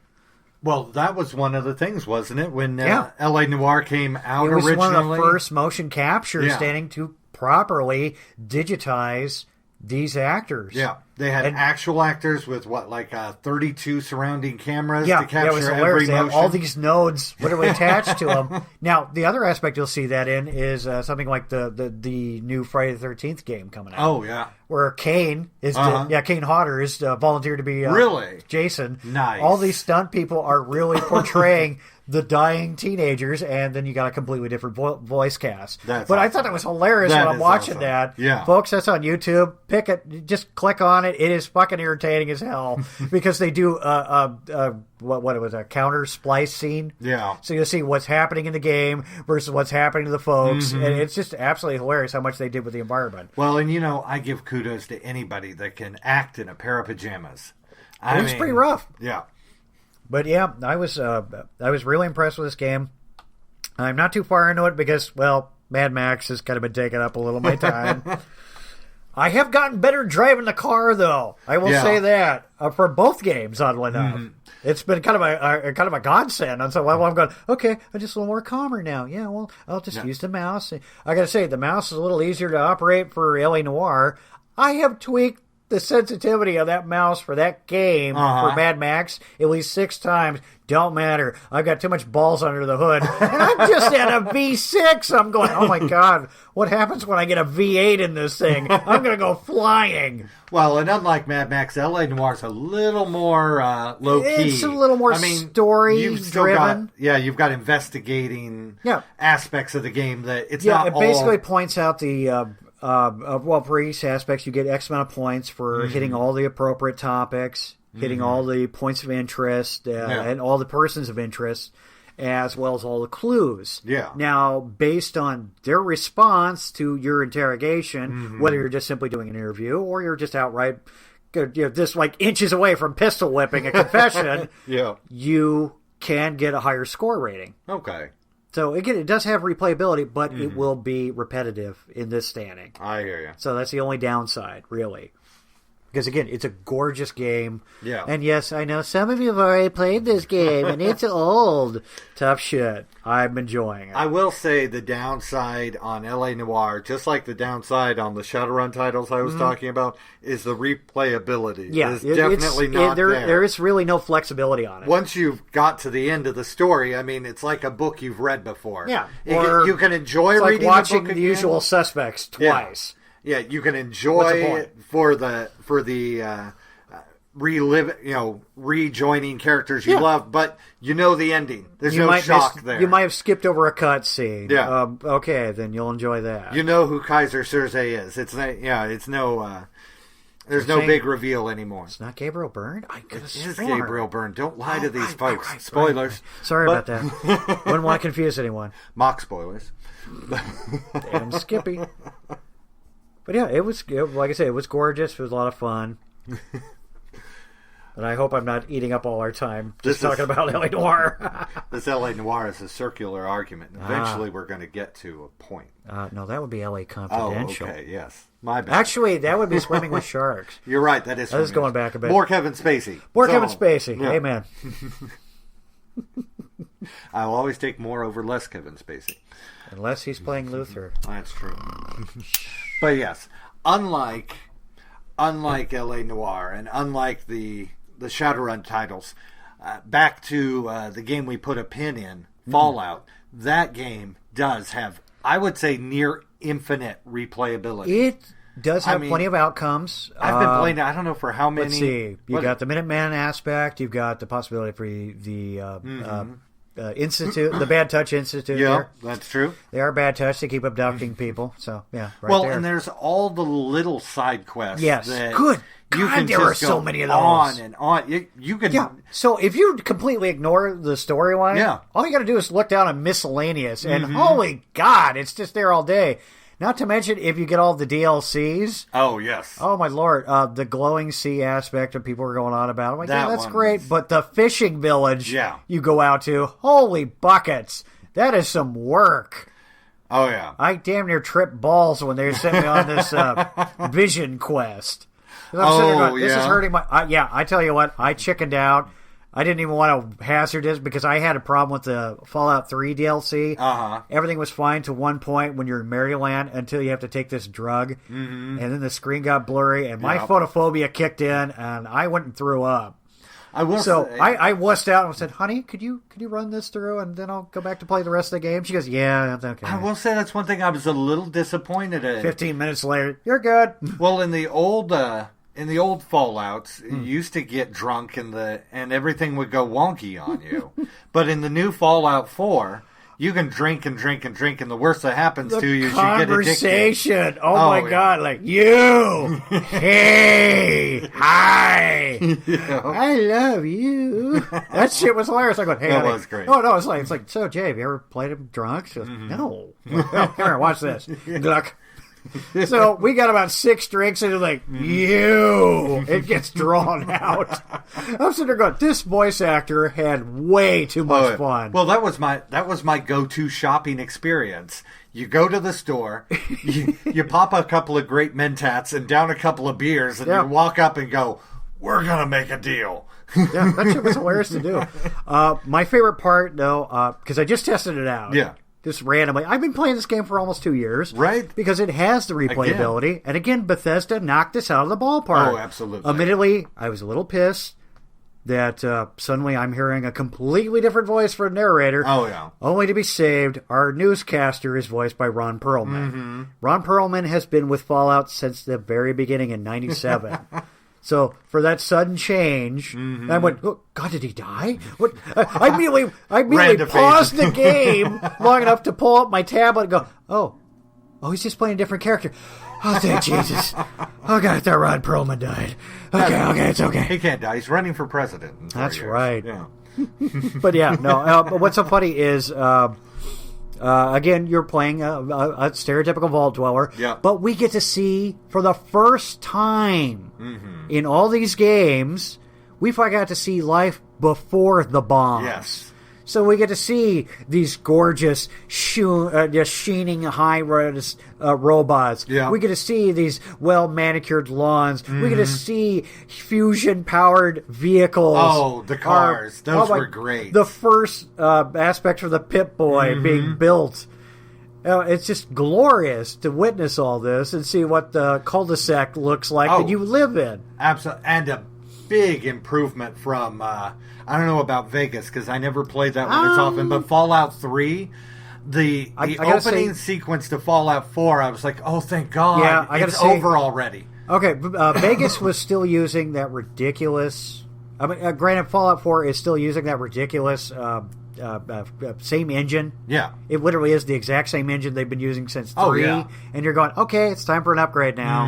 Well, that was one of the things, wasn't it? When L.A. Noire came out originally. It was one of the first motion captures standing to properly digitize these actors. Yeah. They had actual actors with, 32 surrounding cameras to capture it was every hilarious. They motion? have all these nodes literally attached to them. Now, the other aspect you'll see that in is something like the new Friday the 13th game coming out. Oh, yeah. Where Kane is, Kane Hodder is volunteered to be really? Jason. Nice. All these stunt people are really portraying the dying teenagers, and then you got a completely different voice cast. I thought that was hilarious when I'm watching that. Yeah. Folks, that's on YouTube. Pick it. Just click on it. It is fucking irritating as hell because they do what it was, a counter splice scene. Yeah. So you'll see what's happening in the game versus what's happening to the folks, and it's just absolutely hilarious how much they did with the environment. Well, and I give kudos to anybody that can act in a pair of pajamas. It was pretty rough. Yeah. But yeah, I was really impressed with this game. I'm not too far into it because, well, Mad Max has kind of been taking up a little of my time. I have gotten better driving the car, though. I will say that for both games, oddly enough. It's been kind of a godsend. On some level, I'm going, okay, I'm just a little more calmer now. Yeah, well, I'll just use the mouse. I got to say, the mouse is a little easier to operate for L.A. Noire. I have tweaked the sensitivity of that mouse for that game, for Mad Max, at least 6 times, don't matter. I've got too much balls under the hood. And I'm just at a V6. I'm going, oh my God, what happens when I get a V8 in this thing? I'm going to go flying. Well, and unlike Mad Max, L.A. Noire is a little more low-key. It's a little more story-driven. You've got investigating aspects of the game that it's not all... it basically points out the... for each aspects, you get X amount of points for hitting all the appropriate topics, hitting all the points of interest, and all the persons of interest, as well as all the clues. Yeah. Now, based on their response to your interrogation, whether you're just simply doing an interview or you're just outright, just like inches away from pistol whipping a confession, you can get a higher score rating. Okay. So, again, it does have replayability, but it will be repetitive in this standing. I hear you. So that's the only downside, really. Because, again, it's a gorgeous game. Yeah. And, yes, I know some of you have already played this game, and it's old. Tough shit. I'm enjoying it. I will say the downside on L.A. Noire, just like the downside on the Shadowrun titles I was talking about, is the replayability. Yeah. It's definitely not there. There is really no flexibility on it. Once you've got to the end of the story, I mean, it's like a book you've read before. Yeah. You can enjoy it's reading like watching the book The again. Usual Suspects twice. Yeah, you can enjoy it for the rejoining characters you love, but you know the ending. There's no shock there. You might have skipped over a cutscene. Yeah. Okay, then you'll enjoy that. You know who Kaiser Soze is. There's no big reveal anymore. It's not Gabriel Byrne? I could have It is sworn. Gabriel Byrne. Don't lie to these folks. Spoilers. Right. Sorry about that. Wouldn't want to confuse anyone. Mock spoilers. Damn Skippy. But yeah, like I said, it was gorgeous. It was a lot of fun. And I hope I'm not eating up all our time just talking about L.A. Noire. This L.A. Noire is a circular argument. Eventually, we're going to get to a point. No, that would be L.A. Confidential. Oh, okay, yes. My bad. Actually, that would be Swimming with Sharks. You're right, that is. That is going back a bit. More Kevin Spacey. Kevin Spacey. Yeah. Amen. I'll always take more over less Kevin Spacey. Unless he's playing Luther. That's true. But yes, unlike L.A. Noire and unlike the Shadowrun titles, back to the game we put a pin in, Fallout, that game does have, I would say, near infinite replayability. It does have plenty of outcomes. I've been playing it, I don't know for how many. Let's see. You've got the Minuteman aspect. You've got the possibility for the Institute, the Bad Touch Institute. Yeah, that's true. They are bad touch. They keep abducting people. So, yeah, there. And there's all the little side quests. Yes, that good. You God, can there just are so go many of those. On and on. You can. Yeah. So if you completely ignore the storyline, all you got to do is look down on miscellaneous, and holy God, it's just there all day. Not to mention, if you get all the DLCs. Oh, yes. Oh, my Lord. The glowing sea aspect that people are going on about. I'm like, yeah, that's great. But the fishing village you go out to, holy buckets. That is some work. Oh, yeah. I damn near tripped balls when they sent me on this vision quest. This is hurting my... I tell you what, I chickened out. I didn't even want to hazard this because I had a problem with the Fallout 3 DLC. Everything was fine to one point when you're in Maryland until you have to take this drug. And then the screen got blurry and my photophobia kicked in and I went and threw up. I wussed out and said, honey, could you run this through and then I'll go back to play the rest of the game? She goes, yeah, that's okay. I will say that's one thing I was a little disappointed in. 15 minutes later, you're good. Well, in the old Fallouts, you used to get drunk and everything would go wonky on you. But in the new Fallout 4, you can drink and drink and drink, and the worst that happens to you is you get addicted. Conversation. Oh my God! Like you, hey, hi, I love you. That shit was hilarious. I go, hey, that was great. Oh no, it's like so. Jay, have you ever played him drunk? She goes, no. Well, here, watch this. Gluck. So we got about 6 drinks and it's like, it gets drawn out. I'm sitting there going, this voice actor had way too much fun. Well, that was my go-to shopping experience. You go to the store, you pop a couple of great Mentats and down a couple of beers, and you walk up and go, we're going to make a deal. That shit was hilarious to do. My favorite part, though, because I just tested it out. Yeah. just randomly. I've been playing this game for almost 2 years. Right. Because it has the replayability. Again. And again, Bethesda knocked this out of the ballpark. Oh, absolutely. Admittedly, I was a little pissed that suddenly I'm hearing a completely different voice for a narrator. Oh, yeah. Only to be saved, our newscaster is voiced by Ron Perlman. Mm-hmm. Ron Perlman has been with Fallout since the very beginning in 97. So for that sudden change, I went, oh, God, did he die? What? I immediately paused the game long enough to pull up my tablet and go, oh, he's just playing a different character. Oh, thank Jesus. Oh, God, I thought Ron Perlman died. Okay, it's okay. He can't die. He's running for president. That's right. Yeah. But yeah, no. But what's so funny is, again, you're playing a stereotypical vault dweller. Yeah. But we get to see, for the first time in all these games, we got to see life before the bomb. Yes. So we get to see these gorgeous, sheening high-res robots. Yeah. We get to see these well-manicured lawns. We get to see fusion-powered vehicles. Oh, the cars. Those were great. The first aspect for the Pip-Boy being built. It's just glorious to witness all this and see what the cul-de-sac looks like that you live in. Absolutely. And a big improvement from... I don't know about Vegas because I never played that one as often, but Fallout 3, the opening sequence to Fallout 4, I was like, oh, thank God, it's over already. Okay, Vegas was still using that ridiculous... granted, Fallout 4 is still using that ridiculous same engine. Yeah. It literally is the exact same engine they've been using since 3. Oh, yeah. And you're going, okay, it's time for an upgrade now.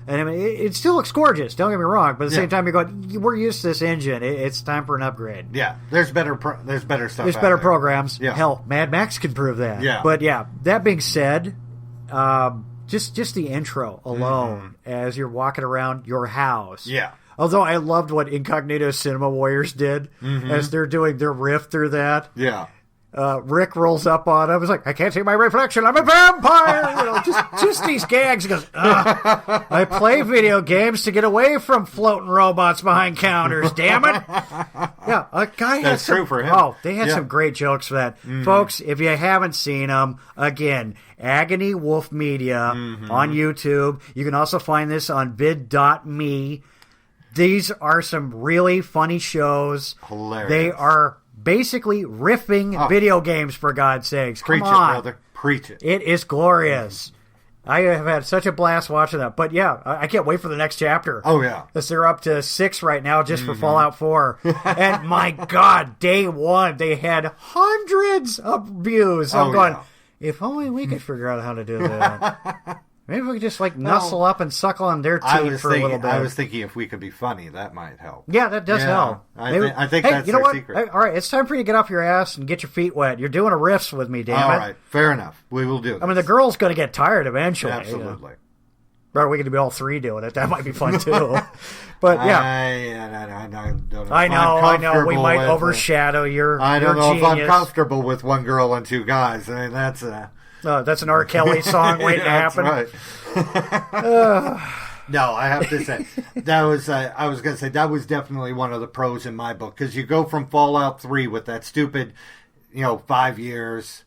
And I mean, it still looks gorgeous, don't get me wrong, but at the same time, you're going, we're used to this engine. It's time for an upgrade. Yeah. There's better stuff. There's better programs. Yeah. Hell, Mad Max can prove that. Yeah. But yeah, that being said, just the intro alone as you're walking around your house. Yeah. Although I loved what Incognito Cinema Warriors did as they're doing their riff through that. Yeah. Rick rolls up on him. I was like, I can't see my reflection. I'm a vampire. Just these gags. He goes, I play video games to get away from floating robots behind counters. Damn it. Yeah, a guy That's true for him. Oh, they had some great jokes for that. Folks, if you haven't seen them, again, Agony Wolf Media on YouTube. You can also find this on vid.me. These are some really funny shows. Hilarious. They are basically riffing video games, for God's sakes. Preach Come on. it, brother. Preach it. It is glorious. I have had such a blast watching that. But yeah, I can't wait for the next chapter. Oh, yeah. Because they're up to 6 right now just for Fallout 4. And my God, day 1, they had hundreds of views. I'm going, if only we could figure out how to do that. Maybe we could just nuzzle up and suckle on their teeth for a little bit. I was thinking if we could be funny, that might help. Yeah, that does help. I think that's you know their what? secret. All right, it's time for you to get off your ass and get your feet wet. You're doing a riffs with me, damn it. All right, fair enough. We will do this. I mean, the girl's going to get tired eventually. Absolutely. Or we could be all 3 doing it. That might be fun, too. But, yeah. I know. We might overshadow your I don't know genius. if I'm comfortable with 1 girl and 2 guys. I mean, that's... that's an R. Kelly song waiting to happen. That's right. No, I have to say that was. I was going to say that was definitely one of the pros in my book because you go from Fallout 3 with that stupid, 5 years,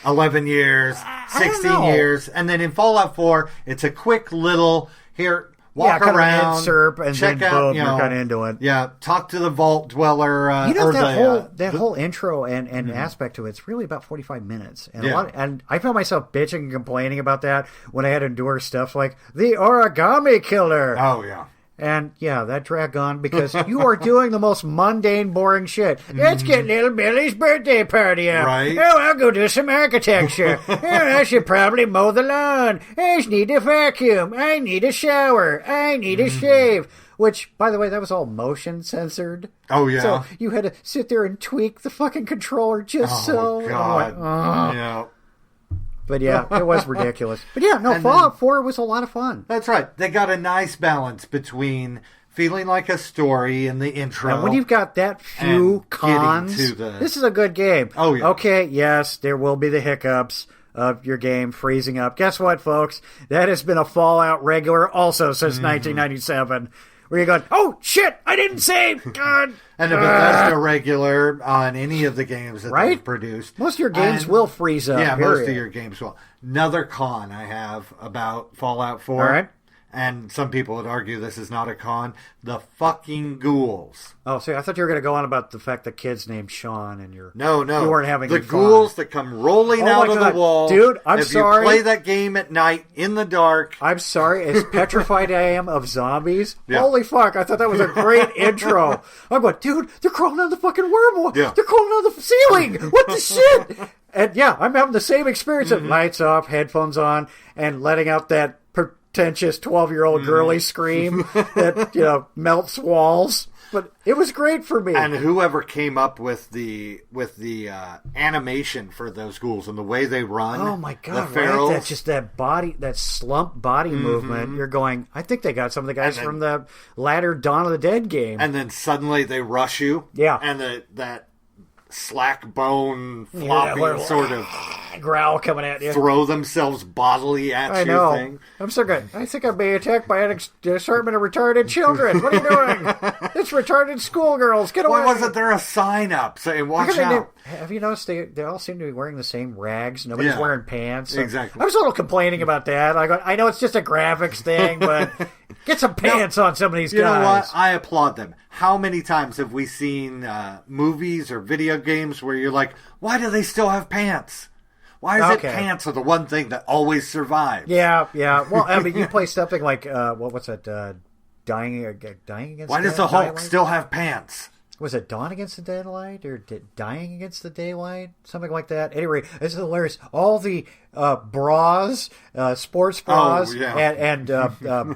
11 years, 16 years, and then in Fallout 4, it's a quick little here. Walk around, insert, and check then out, boom, you're kind of into it. Yeah, talk to the vault dweller. That whole intro and aspect to it's really about 45 minutes, and and I found myself bitching and complaining about that when I had to endure stuff like the origami killer. Oh yeah. And, that dragged on because you are doing the most mundane, boring shit. Let's get little Billy's birthday party up. Right. Oh, I'll go do some architecture. I should probably mow the lawn. I just need to vacuum. I need a shower. I need a shave. Which, by the way, that was all motion censored. Oh, yeah. So you had to sit there and tweak the fucking controller just so. Oh, God. Yeah. But yeah, it was ridiculous. But yeah, no, Fallout 4 was a lot of fun. That's right. They got a nice balance between feeling like a story in the intro. And when you've got that few cons, this is a good game. Oh, yeah. Okay, yes, there will be the hiccups of your game freezing up. Guess what, folks? That has been a Fallout regular also since 1997. where you're going, oh, shit, I didn't save. God. And a Bethesda regular on any of the games that they've produced. Most of your games will freeze up. Yeah, most of your games will. Another con I have about Fallout 4. All right. And some people would argue this is not a con. The fucking ghouls. Oh, see, I thought you were going to go on about the fact that kids named Shawn and No. You weren't having the fun. ghouls that come rolling out of the wall. Dude, I'm sorry. If you play that game at night in the dark. I'm sorry. As petrified I am of zombies. Yeah. Holy fuck, I thought that was a great intro. I'm going, dude, they're crawling on the fucking wormhole. Yeah. They're crawling on the ceiling. What the shit? And yeah, I'm having the same experience of lights off, headphones on, and letting out that pretentious 12-year-old girly scream that melts walls. But it was great for me. And whoever came up with the animation for those ghouls and the way they run. Oh my god! Right? That's just that body, that slump body movement. You're going. I think they got some of the guys from the latter Dawn of the Dead game. And then suddenly they rush you. Yeah. And that slack bone flopping sort of growl coming at you, throw themselves bodily at you. I know. Thing. I'm so good. I think I'm being attacked by an assortment of retarded children. What are you doing? It's retarded schoolgirls. Get away! Why wasn't there a sign up saying "Watch out"? Have you noticed they all seem to be wearing the same rags? Nobody's wearing pants. So exactly. I was a little complaining about that. I know it's just a graphics thing, but get some pants on some of these guys. You know what? I applaud them. How many times have we seen movies or video games where you're like, why do they still have pants? Why is it pants are the one thing that always survives? Yeah. Well, I mean, you play something like, what's that, Dying Against Why does the Hulk still have pants? Was it Dawn Against the Daylight or Dying Against the Daylight? Something like that. Anyway, it's hilarious. All the bras, sports bras, and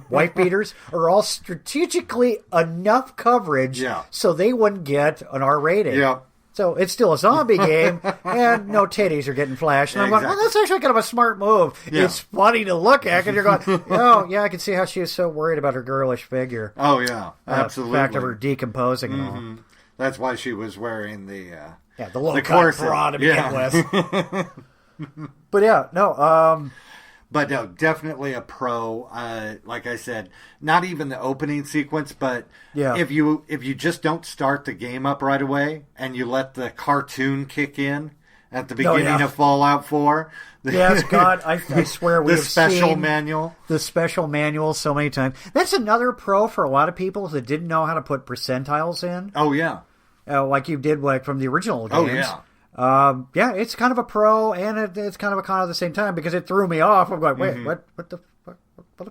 wife beaters are all strategically enough coverage so they wouldn't get an R rating. Yeah. So it's still a zombie game, and no titties are getting flashed. And I'm going, well, that's actually kind of a smart move. Yeah. It's funny to look at, and you're going, oh, yeah, I can see how she is so worried about her girlish figure. Oh, yeah, absolutely. The fact of her decomposing and all. That's why she was wearing the low-cut bra to begin with. But yeah, no. But no, definitely a pro. Like I said, not even the opening sequence, but if you just don't start the game up right away and you let the cartoon kick in at the beginning of Fallout 4. Yes, God, I swear we have seen manual. The special manual so many times. That's another pro for a lot of people that didn't know how to put percentiles in. Oh, yeah. Like you did from the original games. Oh, yeah. It's kind of a pro and it's kind of a con at the same time because it threw me off. I'm going, wait, what the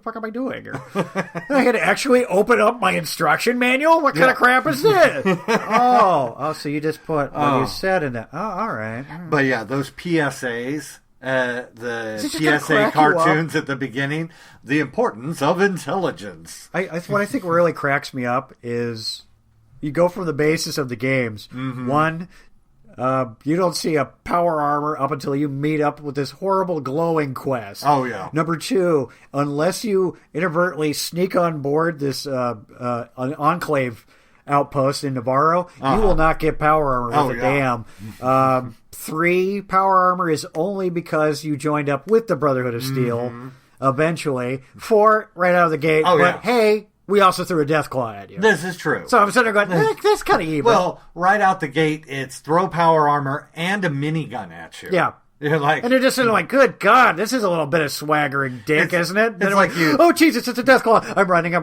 fuck am I doing? I had to actually open up my instruction manual? What kind of crap is this? So you just put what you said in that. Oh, all right. But yeah, those PSAs, the PSA cartoons at the beginning, the importance of intelligence. What I think really cracks me up is you go from the basis of the games. One, you don't see a power armor up until you meet up with this horrible glowing quest. Oh, yeah. Number two, unless you inadvertently sneak on board this an enclave outpost in Navarro, you will not get power armor with a damn. 3, power armor is only because you joined up with the Brotherhood of Steel eventually. 4, right out of the gate. Hey, we also threw a death claw at you. This is true. So I'm sitting there going, that's kind of evil. Well, right out the gate, it's throw power armor and a minigun at you. Yeah. You're like, and you're just sitting like, good God, this is a little bit of swaggering dick, isn't it? And it's like you... Oh, Jesus, it's a death claw. I'm running.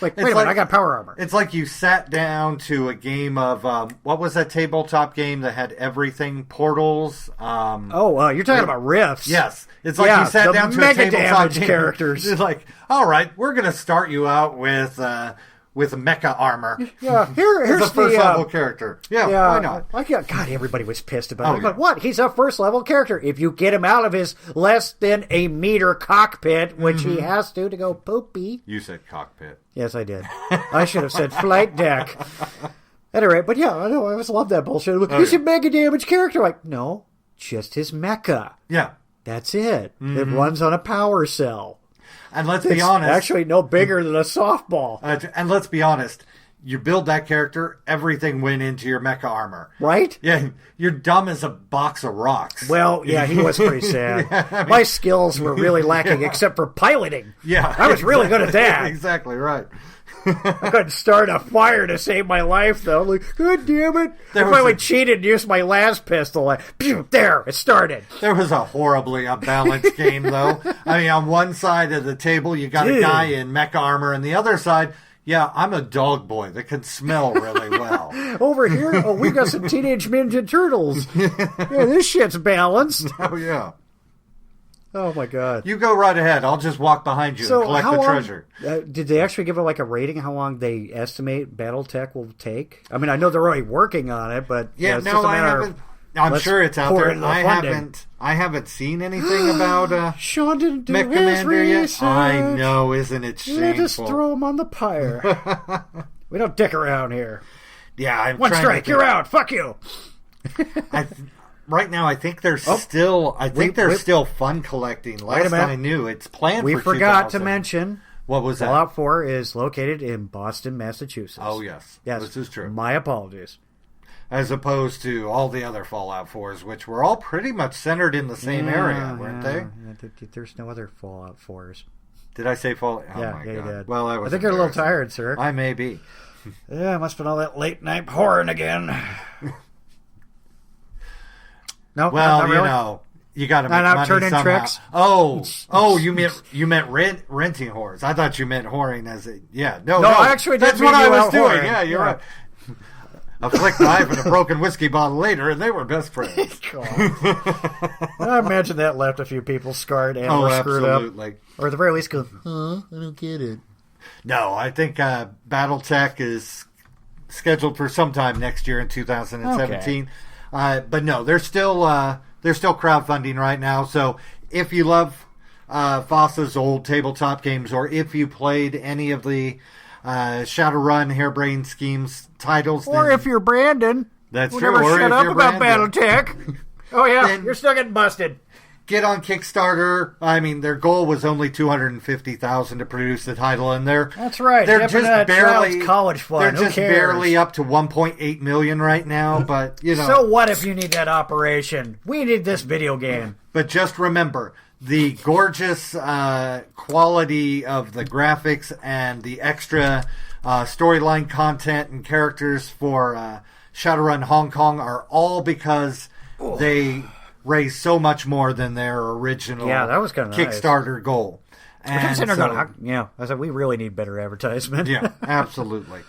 Like, wait a minute, I got power armor. It's like you sat down to a game of, what was that tabletop game that had everything? Portals? You're talking about Rifts. Yes. It's like you sat down to a tabletop game. Characters. It's like, all right, we're going to start you out with mecha armor. Yeah, here's the first level character. Yeah, why not? God, everybody was pissed about it. But what? He's a first level character. If you get him out of his less than a meter cockpit, which he has to go poopy. You said cockpit. Yes, I did. I should have said flight deck. Anyway, but yeah, I know. I always love that bullshit. He's a mega damage character. Like, no, just his mecha. Yeah. That's it. It runs on a power cell. And let's be honest. Actually, no bigger than a softball. And let's be honest. you build that character, everything went into your mecha armor. Right? Yeah, you're dumb as a box of rocks. Well, yeah, he was pretty sad. Yeah, I mean, my skills were really lacking except for piloting. Yeah. I was really good at that. Exactly right. I couldn't start a fire to save my life, though. I'm like, God damn it. I finally cheated and used my last pistol. There, it started. There was a horribly unbalanced game, though. I mean, on one side of the table, you got a guy in mecha armor, and the other side... Yeah, I'm a dog boy that can smell really well. Over here, we got some Teenage Ninja Turtles. Yeah, this shit's balanced. Oh, yeah. Oh, my God. You go right ahead. I'll just walk behind you and collect the treasure. Did they actually give it like a rating, how long they estimate BattleTech will take? I mean, I know they're already working on it, but... Yeah, no, I haven't... I'm sure it's out there. I haven't seen anything about Shawn didn't do Mech his Commander research. yet. I know, isn't it shameful? Let us throw him on the pyre. We don't dick around here. Yeah, One strike, you're out. Fuck you. Right now, I think they're still. I think they're still fun collecting. Last I knew, it's planned. We forgot to mention. What was that? Fallout 4 is located in Boston, Massachusetts. Oh yes, this is true. My apologies. As opposed to all the other Fallout 4s, which were all pretty much centered in the same area, weren't they? Yeah, there's no other Fallout 4s. Did I say Fallout? Oh yeah, my God. You did. Well, I think you're a little tired, sir. I may be. Yeah, must have been all that late night whoring again. No, well, not really. You know, you got to make money turning somehow. Tricks. Oh, you meant renting whores. I thought you meant whoring as a No, I actually did. That's what I was doing. Whoring. Yeah, you're right. A flick knife and a broken whiskey bottle later, and they were best friends. I imagine that left a few people scarred and or screwed absolutely. Up. Or at the very least go, I don't get it. No, I think BattleTech is scheduled for sometime next year in 2017. Okay. But no, they're still crowdfunding right now. So if you love FOSS's old tabletop games, or if you played any of the Shadowrun, Hairbrain Schemes titles. Or if you're Brandon. That's true. Never or shut up about Brandon. BattleTech. Oh, yeah. You're still getting busted. Get on Kickstarter. I mean, their goal was only $250,000 to produce the title, and that's right. They're just barely college fund. They're just barely up to $1.8 million right now. But you know, so what if you need that operation? We need this video game. But just remember, the gorgeous quality of the graphics and the extra storyline content and characters for Shadowrun Hong Kong are all because they raised so much more than their original that was kind of Kickstarter goal. And I said we really need better advertisement. Yeah, absolutely.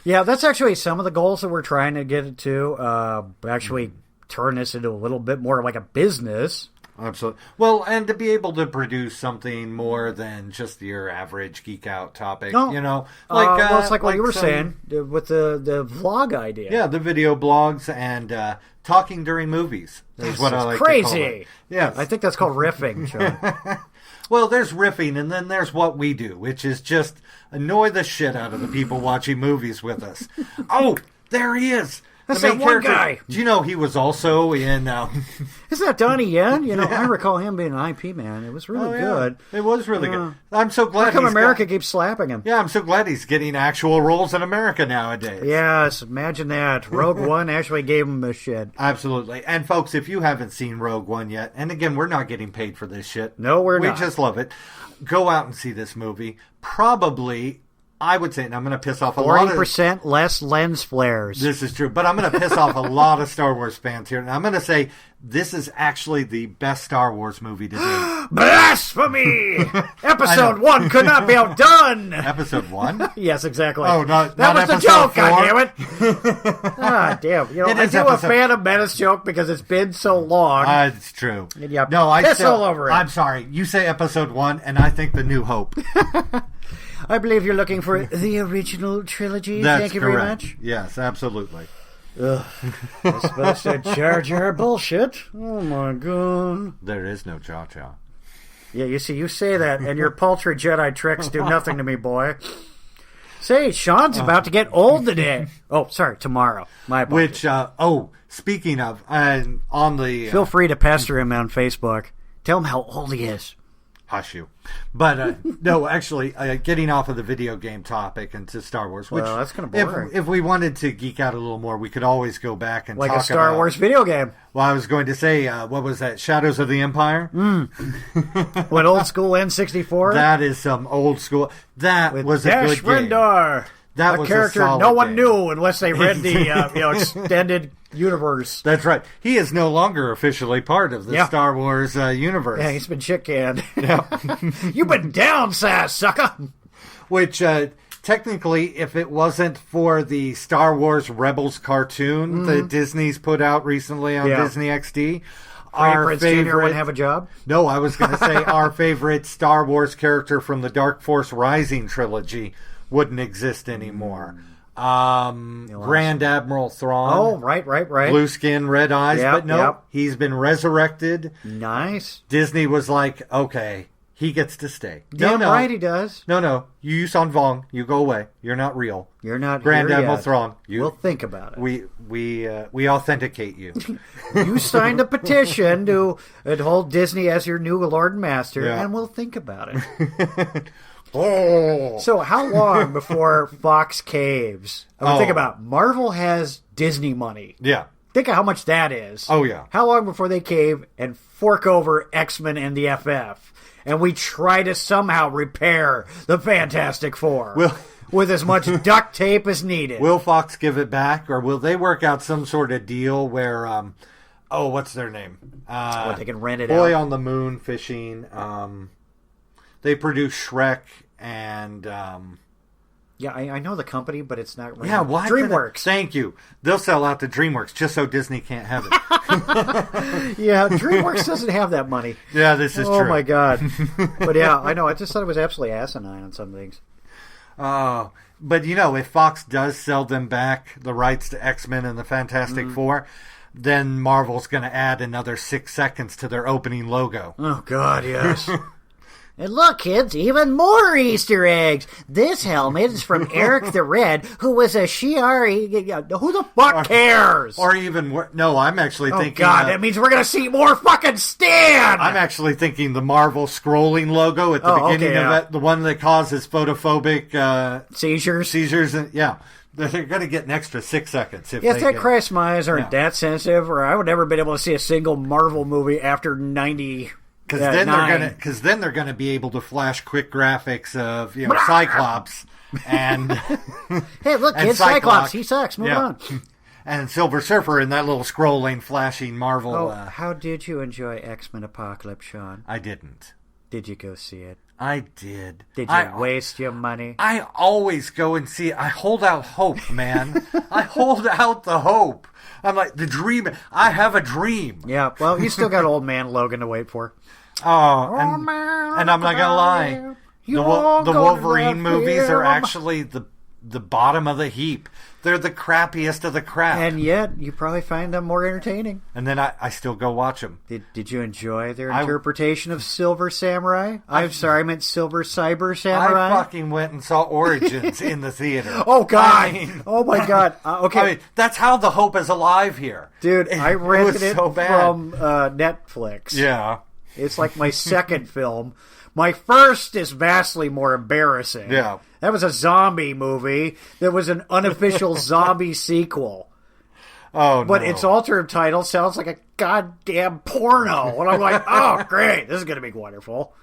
Yeah, that's actually some of the goals that we're trying to get to. Actually turn this into a little bit more like a business. Absolutely. Well, and to be able to produce something more than just your average geek out topic, you know, it's like what you were saying with the vlog idea. Yeah, the video blogs and talking during movies is what I like crazy. To call it. Yes. I think that's called riffing, Shawn. Well, there's riffing, and then there's what we do, which is just annoy the shit out of the people watching movies with us. Oh, there he is. That's that one guy. Do you know he was also in... Isn't that Donnie Yen? You know, I recall him being an IP man. It was really good. It was really good. I'm so glad How come America keeps slapping him? Yeah, I'm so glad he's getting actual roles in America nowadays. Yes, imagine that. Rogue One actually gave him a shit. Absolutely. And folks, if you haven't seen Rogue One yet, and again, we're not getting paid for this shit. No, we're not. We just love it. Go out and see this movie. Probably... I would say, and I'm going to piss off a lot of... 40% less lens flares. This is true, but I'm going to piss off a lot of Star Wars fans here. And I'm going to say, this is actually the best Star Wars movie to date. Blasphemy! Episode 1 could not be outdone! Episode 1? Yes, exactly. Oh, that not was the joke, goddammit! Ah, damn. You know, I do a Phantom Menace joke because it's been so long. It's true. And I piss all over it. I'm sorry. You say Episode 1, and I think The New Hope. I believe you're looking for the original trilogy. Thank you very much. Yes, absolutely. Ugh. I suppose that Jar Jar bullshit. Oh my god. There is no Jar Jar. Yeah, you see, you say that, and your paltry Jedi tricks do nothing to me, boy. Say, Shawn's about to get old today. Oh, sorry, tomorrow. My apologies. Which, speaking of, on the... Feel free to pester him on Facebook. Tell him how old he is. Hush you. But no, actually, getting off of the video game topic into Star Wars, which that's kind of boring. If we wanted to geek out a little more, we could always go back and like talk a Star Wars video game. Well, I was going to say, what was that? Shadows of the Empire? What, old school N64? That is some old school. That with was Dash a good Rendar. game. That was character a no one game. knew unless they read the extended universe. That's right. He is no longer officially part of the Star Wars universe. Yeah, he's been shit canned. Yeah. You've been downsized, sucker. Which, technically, if it wasn't for the Star Wars Rebels cartoon that Disney's put out recently on Disney XD, our Prince favorite... Jr. wouldn't have a job? No, I was going to say our favorite Star Wars character from the Dark Force Rising trilogy wouldn't exist anymore. Grand Admiral Thrawn. Oh, right. Blue skin, red eyes. Yep, but no, he's been resurrected. Nice. Disney was like, okay, he gets to stay. Damn right he does. No. You Son Vong, you go away. You're not real. You're not Grand here Admiral yet. Thrawn. We'll think about it. We authenticate you. You signed a petition to hold Disney as your new Lord and Master, and we'll think about it. So how long before Fox caves? Think about it. Marvel has Disney money. Yeah. Think of how much that is. Oh, yeah. How long before they cave and fork over X-Men and the FF? And we try to somehow repair the Fantastic Four with as much duct tape as needed. Will Fox give it back, or will they work out some sort of deal where, what's their name? They can rent it Boy out. on the Moon Fishing. They produce Shrek and... Yeah, I know the company, but it's not... Yeah, why? DreamWorks. Thank you. They'll sell out to DreamWorks just so Disney can't have it. Yeah, DreamWorks doesn't have that money. Yeah, this is true. Oh, my God. But yeah, I know. I just thought it was absolutely asinine on some things. Oh, but if Fox does sell them back the rights to X-Men and the Fantastic Four, then Marvel's going to add another 6 seconds to their opening logo. Oh, God, yes. And look, kids, even more Easter eggs. This helmet is from Eric the Red, who was a Shi'ari. Who the fuck cares? Or even... No, I'm actually thinking... Oh, God, that means we're going to see more fucking Stan! I'm actually thinking the Marvel scrolling logo at the beginning of it, the one that causes photophobic... Seizures. And, they're going to get an extra 6 seconds. If that Christ my eyes aren't that sensitive, or I would never been able to see a single Marvel movie after 90... Because then they're gonna be able to flash quick graphics of Cyclops and hey, look, kid, Cyclops, he sucks. Move on. And Silver Surfer in that little scrolling, flashing Marvel. Oh, how did you enjoy X-Men Apocalypse, Shawn? I didn't. Did you go see it? I did. Did you waste your money? I always go and see it. I hold out hope, man. I hold out the hope. I'm like, the dream. I have a dream. Yeah, well, you still got old man Logan to wait for. Oh, and I'm not gonna lie, the Wolverine movies are actually the bottom of the heap. They're the crappiest of the crap. And yet, you probably find them more entertaining. And then I still go watch them. Did you enjoy their interpretation of Silver Samurai? I'm sorry, I meant Silver Cyber Samurai. I fucking went and saw Origins in the theater. Oh, God. Oh, my God. Okay. That's how the hope is alive here. Dude, I rented it from Netflix. Yeah. It's like my second film. My first is vastly more embarrassing. Yeah. That was a zombie movie. There was an unofficial zombie sequel. Oh, but no. its alternate title sounds like a goddamn porno. And I'm like, oh, great. This is going to be wonderful.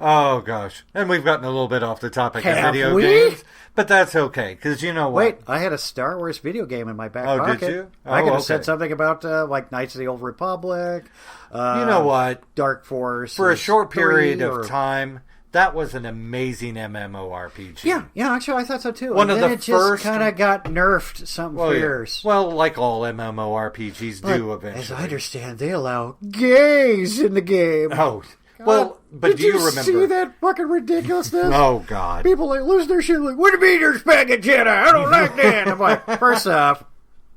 Oh, gosh. And we've gotten a little bit off the topic of video games. But that's okay, because you know what? Wait, I had a Star Wars video game in my back pocket. Did you? I could have said something about like Knights of the Old Republic. You know what? Dark Force. For a short period of time, that was an amazing MMORPG. Yeah, actually, I thought so too. One and of then the it just first kind of got nerfed something fierce. Yeah. Well, like all MMORPGs do eventually. As I understand, they allow gays in the game. Oh, well, but did you remember? See that fucking ridiculousness? Oh, God. People like lose their shit like, what do you mean you're faggot Jedi? I don't like that. I'm like, first off,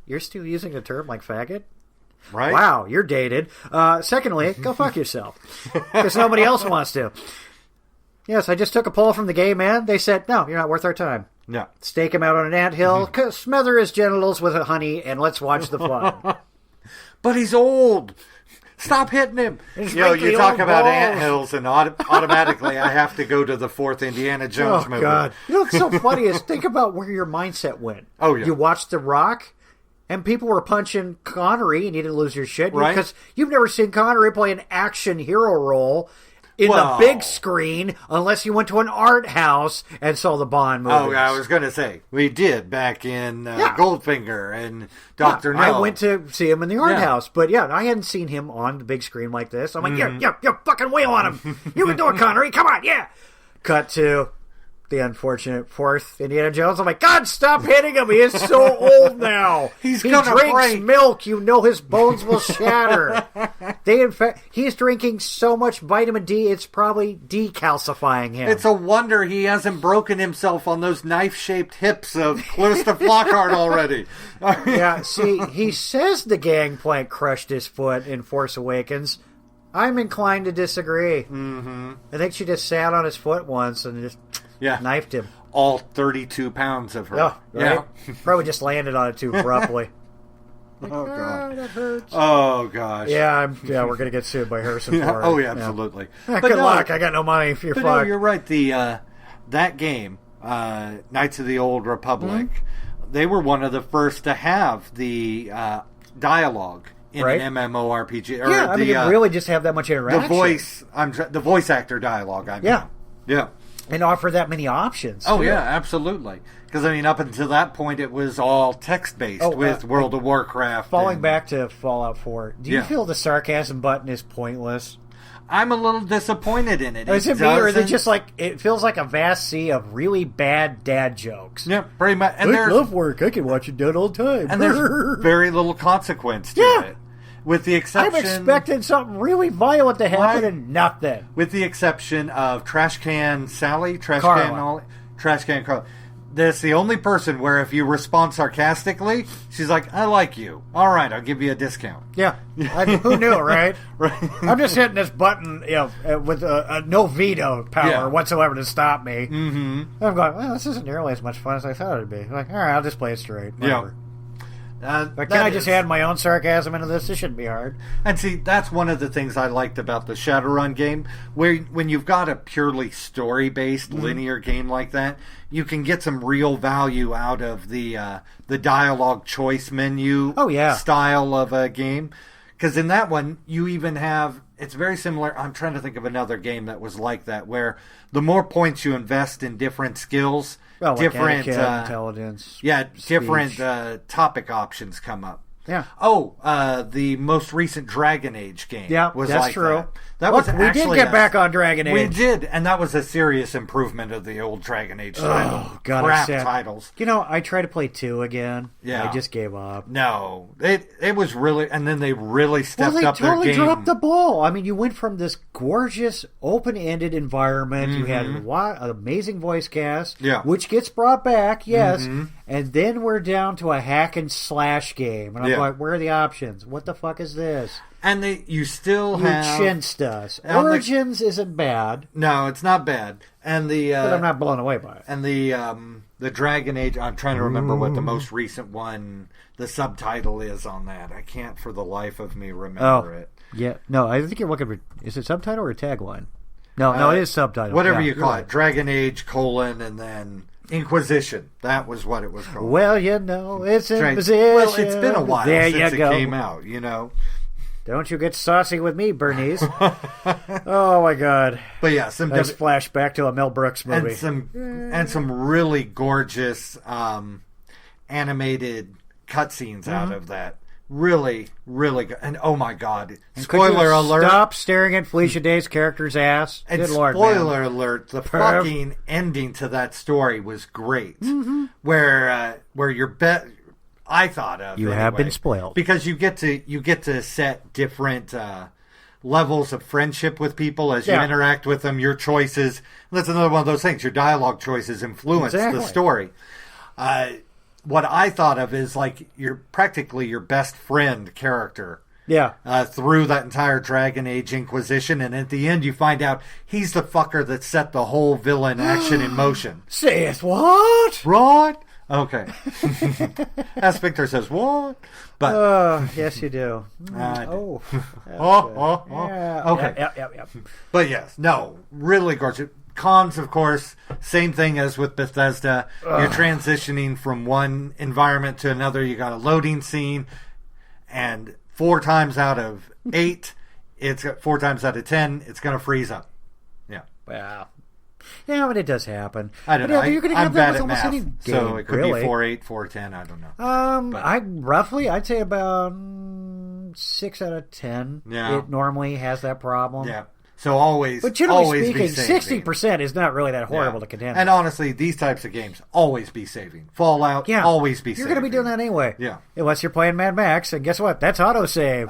you're still using a term like faggot? Right? Wow, you're dated. Secondly, go fuck yourself. Because nobody else wants to. Yes, I just took a poll from the gay man. They said, no, you're not worth our time. No. Stake him out on an anthill, smother his genitals with honey, and let's watch the fun. But he's old. Stop hitting him. You talk about anthills, and automatically I have to go to the fourth Indiana Jones movie. God. What's so funny is think about where your mindset went. Oh, yeah. You watched The Rock, and people were punching Connery, and you didn't lose your shit. Right. Because you've never seen Connery play an action hero role in the big screen unless you went to an art house and saw the Bond movies. Oh, I was going to say, we did back in Goldfinger and Dr. No. I went to see him in the art house, but I hadn't seen him on the big screen like this. I'm like, yeah, fucking wheel on him. You can do it, Connery. Come on, yeah. Cut to the unfortunate fourth Indiana Jones. I'm like, God, stop hitting him. He is so old now. He drinks milk. You know his bones will shatter. He's drinking so much vitamin D, it's probably decalcifying him. It's a wonder he hasn't broken himself on those knife-shaped hips of Calista Flockhart already. Yeah, see, he says the gangplank crushed his foot in Force Awakens. I'm inclined to disagree. Mm-hmm. I think she just sat on his foot once and just knifed him. All 32 pounds of her. Oh, right? Yeah. Probably just landed on it too abruptly. Oh, God. That hurts. Oh, gosh. Yeah, we're going to get sued by Harrison Ford. Oh, yeah, absolutely. Yeah. Good luck. I got no money if you're fucked. No, you're right. That game, Knights of the Old Republic, they were one of the first to have the dialogue in an MMORPG. Or you really just have that much interaction. The voice actor dialogue, I mean. Yeah. And offer that many options. Oh, yeah, absolutely. Because, up until that point, it was all text-based with World of Warcraft. Falling back to Fallout 4, do you feel the sarcasm button is pointless? I'm a little disappointed in it. Is it me, or is it just it feels like a vast sea of really bad dad jokes? Yeah, pretty much. And I love work. I can watch it done all the time. And there's very little consequence to it. With the exception... I'm expecting something really violent to happen and nothing. With the exception of Trash Can Sally, Trash Can Carla. That's the only person where if you respond sarcastically, she's like, I like you. All right, I'll give you a discount. Yeah. Who knew, right? Right. I'm just hitting this button with no veto power whatsoever to stop me. Mm-hmm. I'm going, well, this isn't nearly as much fun as I thought it would be. I'm like, all right, I'll just play it straight. Whatever. Can I just add my own sarcasm into this? This shouldn't be hard. And see, that's one of the things I liked about the Shadowrun game, where when you've got a purely story-based linear game like that, you can get some real value out of the dialogue choice menu style of a game. Because in that one, you even have... It's very similar. I'm trying to think of another game that was like that, where the more points you invest in different skills... Well, different intelligence. Yeah, speech. Different topic options come up. Yeah. Oh, the most recent Dragon Age game. Yeah, was that's like true. We did get back on Dragon Age. We did, and that was a serious improvement of the old Dragon Age title. Oh, God, crap titles. I tried to play 2 again. Yeah. I just gave up. No, it was really, and then they really stepped up their game. They totally dropped the ball. You went from this gorgeous, open-ended environment. You had an amazing voice cast, which gets brought back, yes, and then we're down to a hack and slash game. And I'm like, where are the options? What the fuck is this? And you still have... You chinced us. Origins isn't bad. No, it's not bad. And but I'm not blown away by it. And the Dragon Age... I'm trying to remember what the most recent one, the subtitle is on that. I can't for the life of me remember it. Yeah. No, I think you're looking for... Is it subtitle or a tagline? No, it is subtitle. Whatever you call it. Dragon Age, and then... Inquisition. That was what it was called. Well, it's Inquisition. Well, it's been a while since it came out, Don't you get saucy with me, Bernice. Oh, my God. But yeah, nice flashback to a Mel Brooks movie. And some really gorgeous animated cutscenes out of that. Really, really good. And oh my God. Spoiler alert. Stop staring at Felicia Day's character's ass. And good Lord, spoiler alert, the fucking ending to that story was great. Where your I thought of. You have been spoiled. Because you get to set different levels of friendship with people as you interact with them, your choices. That's another one of those things. Your dialogue choices influence the story. What I thought of is you're practically your best friend character. Yeah. Through that entire Dragon Age Inquisition, and at the end you find out he's the fucker that set the whole villain action in motion. Say it, what? Right? Okay. As Victor says, what? But yes, you do. Yeah. Okay. Yeah. But yes, no, really gorgeous. Cons, of course, same thing as with Bethesda. You're transitioning from one environment to another. You got a loading scene, and 4 times out of 8, it's 4 times out of 10, it's going to freeze up. Yeah. Wow. Yeah, but it does happen. I don't know. You're going to have I'm that bad with at almost math, any game, so it could really. be 4-8, 4-10. I don't know. I'd say about 6 out of 10. Yeah. It normally has that problem. Yeah. So always, but generally always speaking, be saving. 60% is not really that horrible to contend with. And honestly, these types of games, always be saving. Fallout, always be saving. You're going to be doing that anyway. Yeah. Unless you're playing Mad Max, and guess what? That's autosave.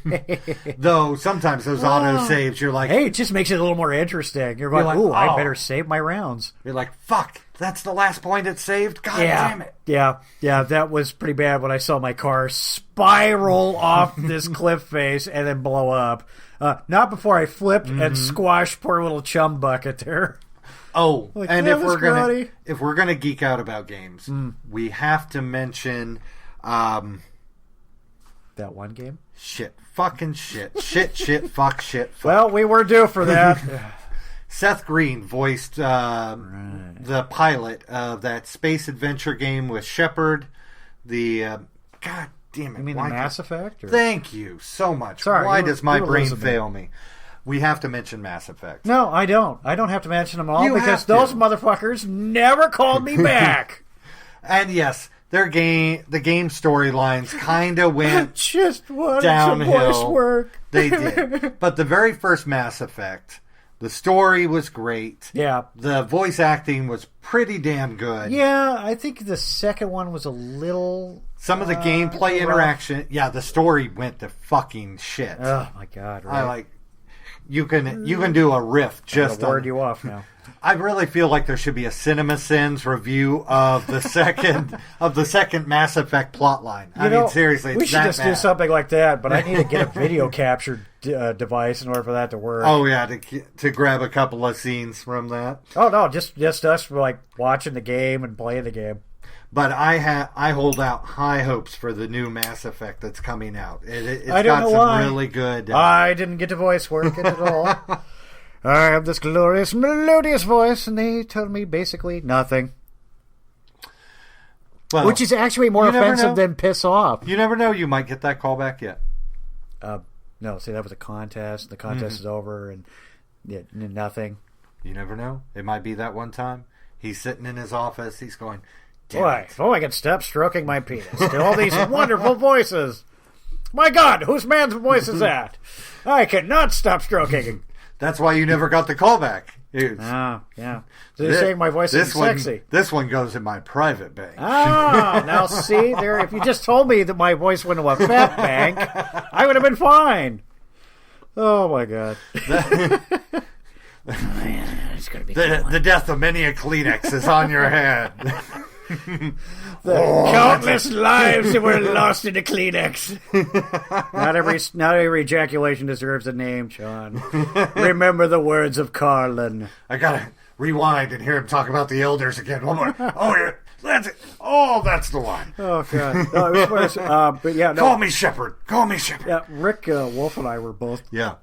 Yeah. Though sometimes those autosaves, you're like... Hey, it just makes it a little more interesting. You're like, ooh, I better save my rounds. You're like, fuck, that's the last point it saved? God damn it. Yeah, that was pretty bad when I saw my car spiral off this cliff face and then blow up. Not before I flipped and squashed poor little chum bucket there. Oh, and if we're gonna geek out about games, we have to mention that one game. Shit, fuck, shit. Well, we were due for that. Seth Green voiced the pilot of that space adventure game with Shepard. God damn it! You mean the Mass Effect? Or? Thank you so much. Sorry, why does my brain fail me? We have to mention Mass Effect. No, I don't. I don't have to mention them all because those motherfuckers never called me back. And yes, the game storylines kind of went just downhill. Voice work. They did. But the very first Mass Effect, the story was great. Yeah. The voice acting was pretty damn good. Yeah, I think the second one was a little... Some of the gameplay interaction... Yeah, the story went to fucking shit. Oh, my God. Right? You can do a riff just to ward you off now. I really feel like there should be a CinemaSins review of the second Mass Effect plotline. I mean, seriously, we should just do something like that. But I need to get a video capture device in order for that to work. Oh yeah, to grab a couple of scenes from that. Oh no, just us watching the game and playing the game. But I hold out high hopes for the new Mass Effect that's coming out. It's I don't got know some why. really good. I didn't get to voice work it at all. I have this glorious, melodious voice, and they told me basically nothing. Well, which is actually more offensive than piss off. You never know. You might get that call back yet. No, see, that was a contest. The contest is over, and nothing. You never know. It might be that one time. He's sitting in his office. He's going... Boy, I can stop stroking my penis to all these wonderful voices. My God, whose man's voice is that? I cannot stop stroking. That's why you never got the callback. Yeah. So you're saying my voice is sexy. This one goes in my private bank. Now see, there. If you just told me that my voice went to a fat bank, I would have been fine. Oh my God. It's gonna be the death of many a Kleenex is on your head. Countless lives that were lost in a Kleenex. Not every ejaculation deserves a name, Shawn. Remember the words of Carlin. I gotta rewind and hear him talk about the elders again. One more. Oh, yeah. That's it. Oh, that's the one. Oh God. No, it was, but yeah. No. Call me Shepard. Yeah, Rick Wolf and I were both. Yeah.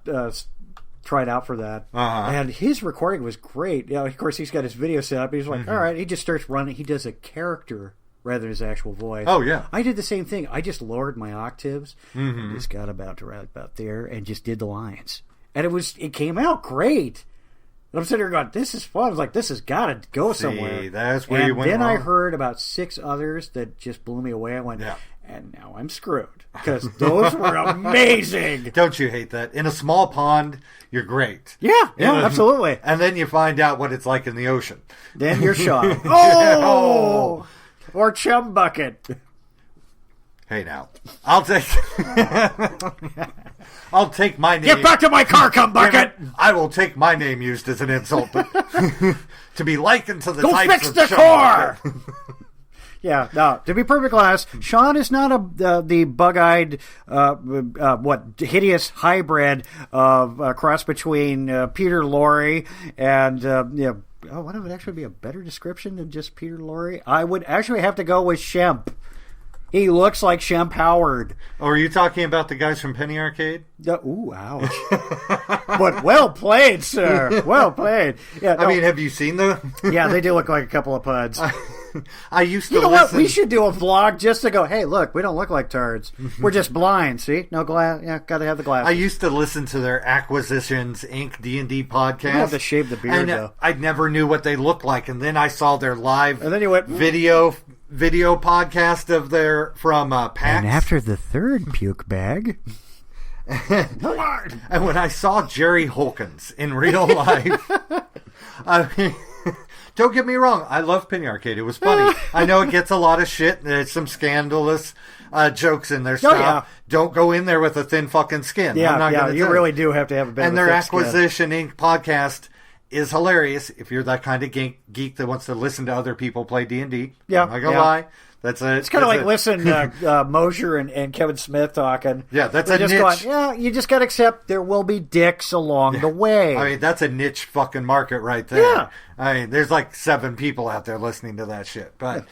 Tried out for that, and his recording was great. Of course, he's got his video set up. He's like, all right, he just starts running. He does a character rather than his actual voice. Oh yeah, I did the same thing. I just lowered my octaves, and just got about there, and just did the lines, and it came out great. And I'm sitting there going, this is fun. I was like, this has got to go somewhere. That's where you went wrong. Then I heard about 6 others that just blew me away. I went, and now I'm screwed. Because those were amazing. Don't you hate that? In a small pond, you're great. Yeah, absolutely. And then you find out what it's like in the ocean. Then you're Shawn. Oh! Or Chum Bucket. Hey, now. I'll take my name. Get back to my car, Cum Bucket! I will take my name used as an insult, but to be likened to the Go types fix of the Chum car! Bucket. Yeah, no, to be perfectly honest, Shawn is not the bug-eyed, hideous hybrid of cross between Peter Lorre and what would actually be a better description than just Peter Lorre? I would actually have to go with Shemp. He looks like Shemp Howard. Oh, are you talking about the guys from Penny Arcade? Ooh, ouch. But well played, sir. Well played. Yeah, no. I mean, have you seen them? Yeah, they do look like a couple of puds. I used to You know listen... what? We should do a vlog just to go, hey, look, we don't look like turds. We're just blind, see? No glass. Yeah, got to have the glasses. I used to listen to their Acquisitions Inc. D&D podcast. You have to shave the beard, though. I never knew what they looked like, and then I saw their live and then you went, video podcast of their from PAX. And after the third puke bag... and when I saw Jerry Holkins in real life... I mean... Don't get me wrong, I love Penny Arcade. It was funny. I know it gets a lot of shit. There's some scandalous jokes in there. Stuff. Yeah. Don't go in there with a thin fucking skin. Yeah, you really do have to have a bit of a And their thick skin. Acquisition Inc. podcast is hilarious if you're that kind of geek that wants to listen to other people play D&D. Yeah, I'm not going to lie. That's it. It's kind of like listen, Mosher and Kevin Smith talking. Yeah, that's They're a just niche. Going, yeah, you just got to accept there will be dicks along the way. I mean, that's a niche fucking market right there. Yeah. I mean, there's like 7 people out there listening to that shit. But,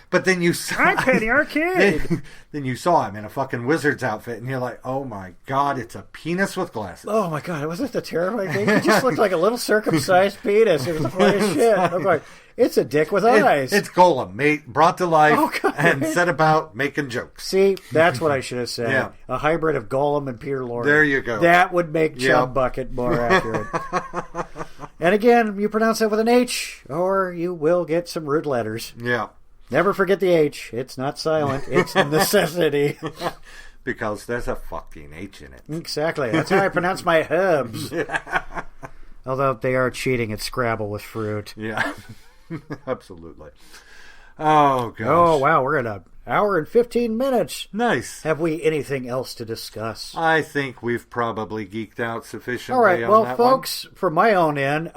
but then you saw... I'm Penny Arcade. Then you saw him in a fucking wizard's outfit, and you're like, oh my God, it's a penis with glasses. Oh my God, wasn't that the terrifying thing? He just looked like a little circumcised penis. It was the funniest shit. I'm like, it's a dick with eyes. It's Golem, brought to life and set about making jokes. See, that's what I should have said. Yeah. A hybrid of Golem and Peter Lorre. There you go. That would make Chum Bucket more accurate. And again, you pronounce that with an H, or you will get some rude letters. Yeah. Never forget the H. It's not silent. It's a necessity. Because there's a fucking H in it. Exactly. That's how I pronounce my herbs. Although they are cheating at Scrabble with fruit. Yeah. Absolutely. Oh, gosh. Oh, wow. We're at an hour and 15 minutes. Nice. Have we anything else to discuss? I think we've probably geeked out sufficiently. All right. On Well, that folks, from my own end,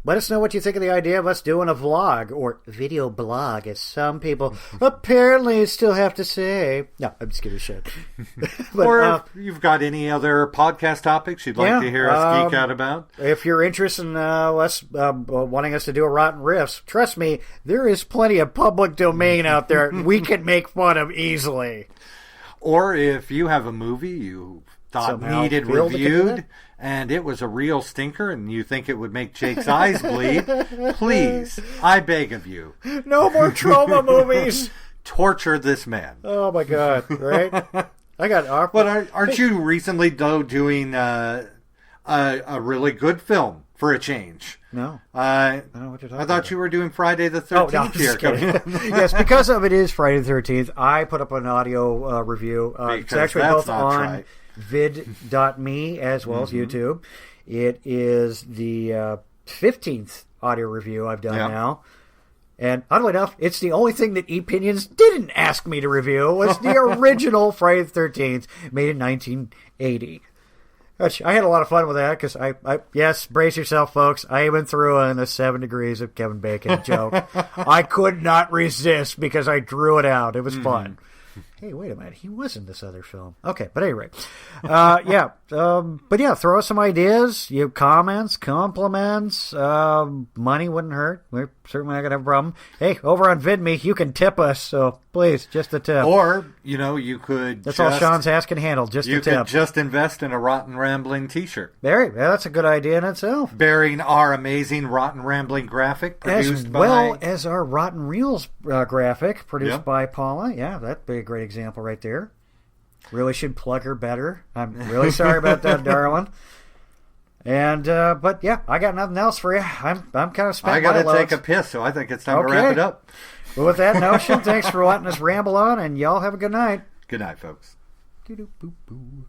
let us know what you think of the idea of us doing a vlog, or video blog, as some people apparently still have to say. No, I'm just giving shit. But, or if you've got any other podcast topics you'd like to hear us geek out about. If you're interested in us wanting us to do a Rotten Riffs, trust me, there is plenty of public domain out there we can make fun of easily. Or if you have a movie you thought Somehow needed reviewed, and it was a real stinker, and you think it would make Jake's eyes bleed, please, I beg of you. No more trauma movies. Torture this man. Oh, my God, right? I got off. But aren't you recently, though, doing a really good film for a change? No. I don't know what you're talking about. I thought you were doing Friday the 13th here. Yes, because of it is Friday the 13th, I put up an audio review. It's actually both on vid.me as well as YouTube. It is the 15th audio review I've done now. And oddly enough, it's the only thing that ePinions didn't ask me to review was the original Friday the 13th, made in 1980. Which I had a lot of fun with that because yes, brace yourself, folks. I even threw in the 7 degrees of Kevin Bacon joke. I could not resist because I drew it out. It was fun. Hey, wait a minute. He was in this other film. Okay, but anyway. But yeah, throw us some ideas. You have comments, compliments. Money wouldn't hurt. We're certainly not going to have a problem. Hey, over on VidMe, you can tip us. So please, just a tip. Or, you could That's all Sean's ass can handle, just a tip. You could just invest in a Rotten Rambling t-shirt. That's a good idea in itself. Bearing our amazing Rotten Rambling graphic produced as our Rotten Reels graphic produced by Paula. Yeah, that'd be a great example right there. Really should plug her better. I'm really sorry about that, darling. And but yeah, I got nothing else for you. I'm kind of spent. I got to take a piss, so I think it's time to wrap it up. Well, with that notion, thanks for letting us ramble on, and y'all have a good night. Good night, folks. Doo-doo-boo-boo.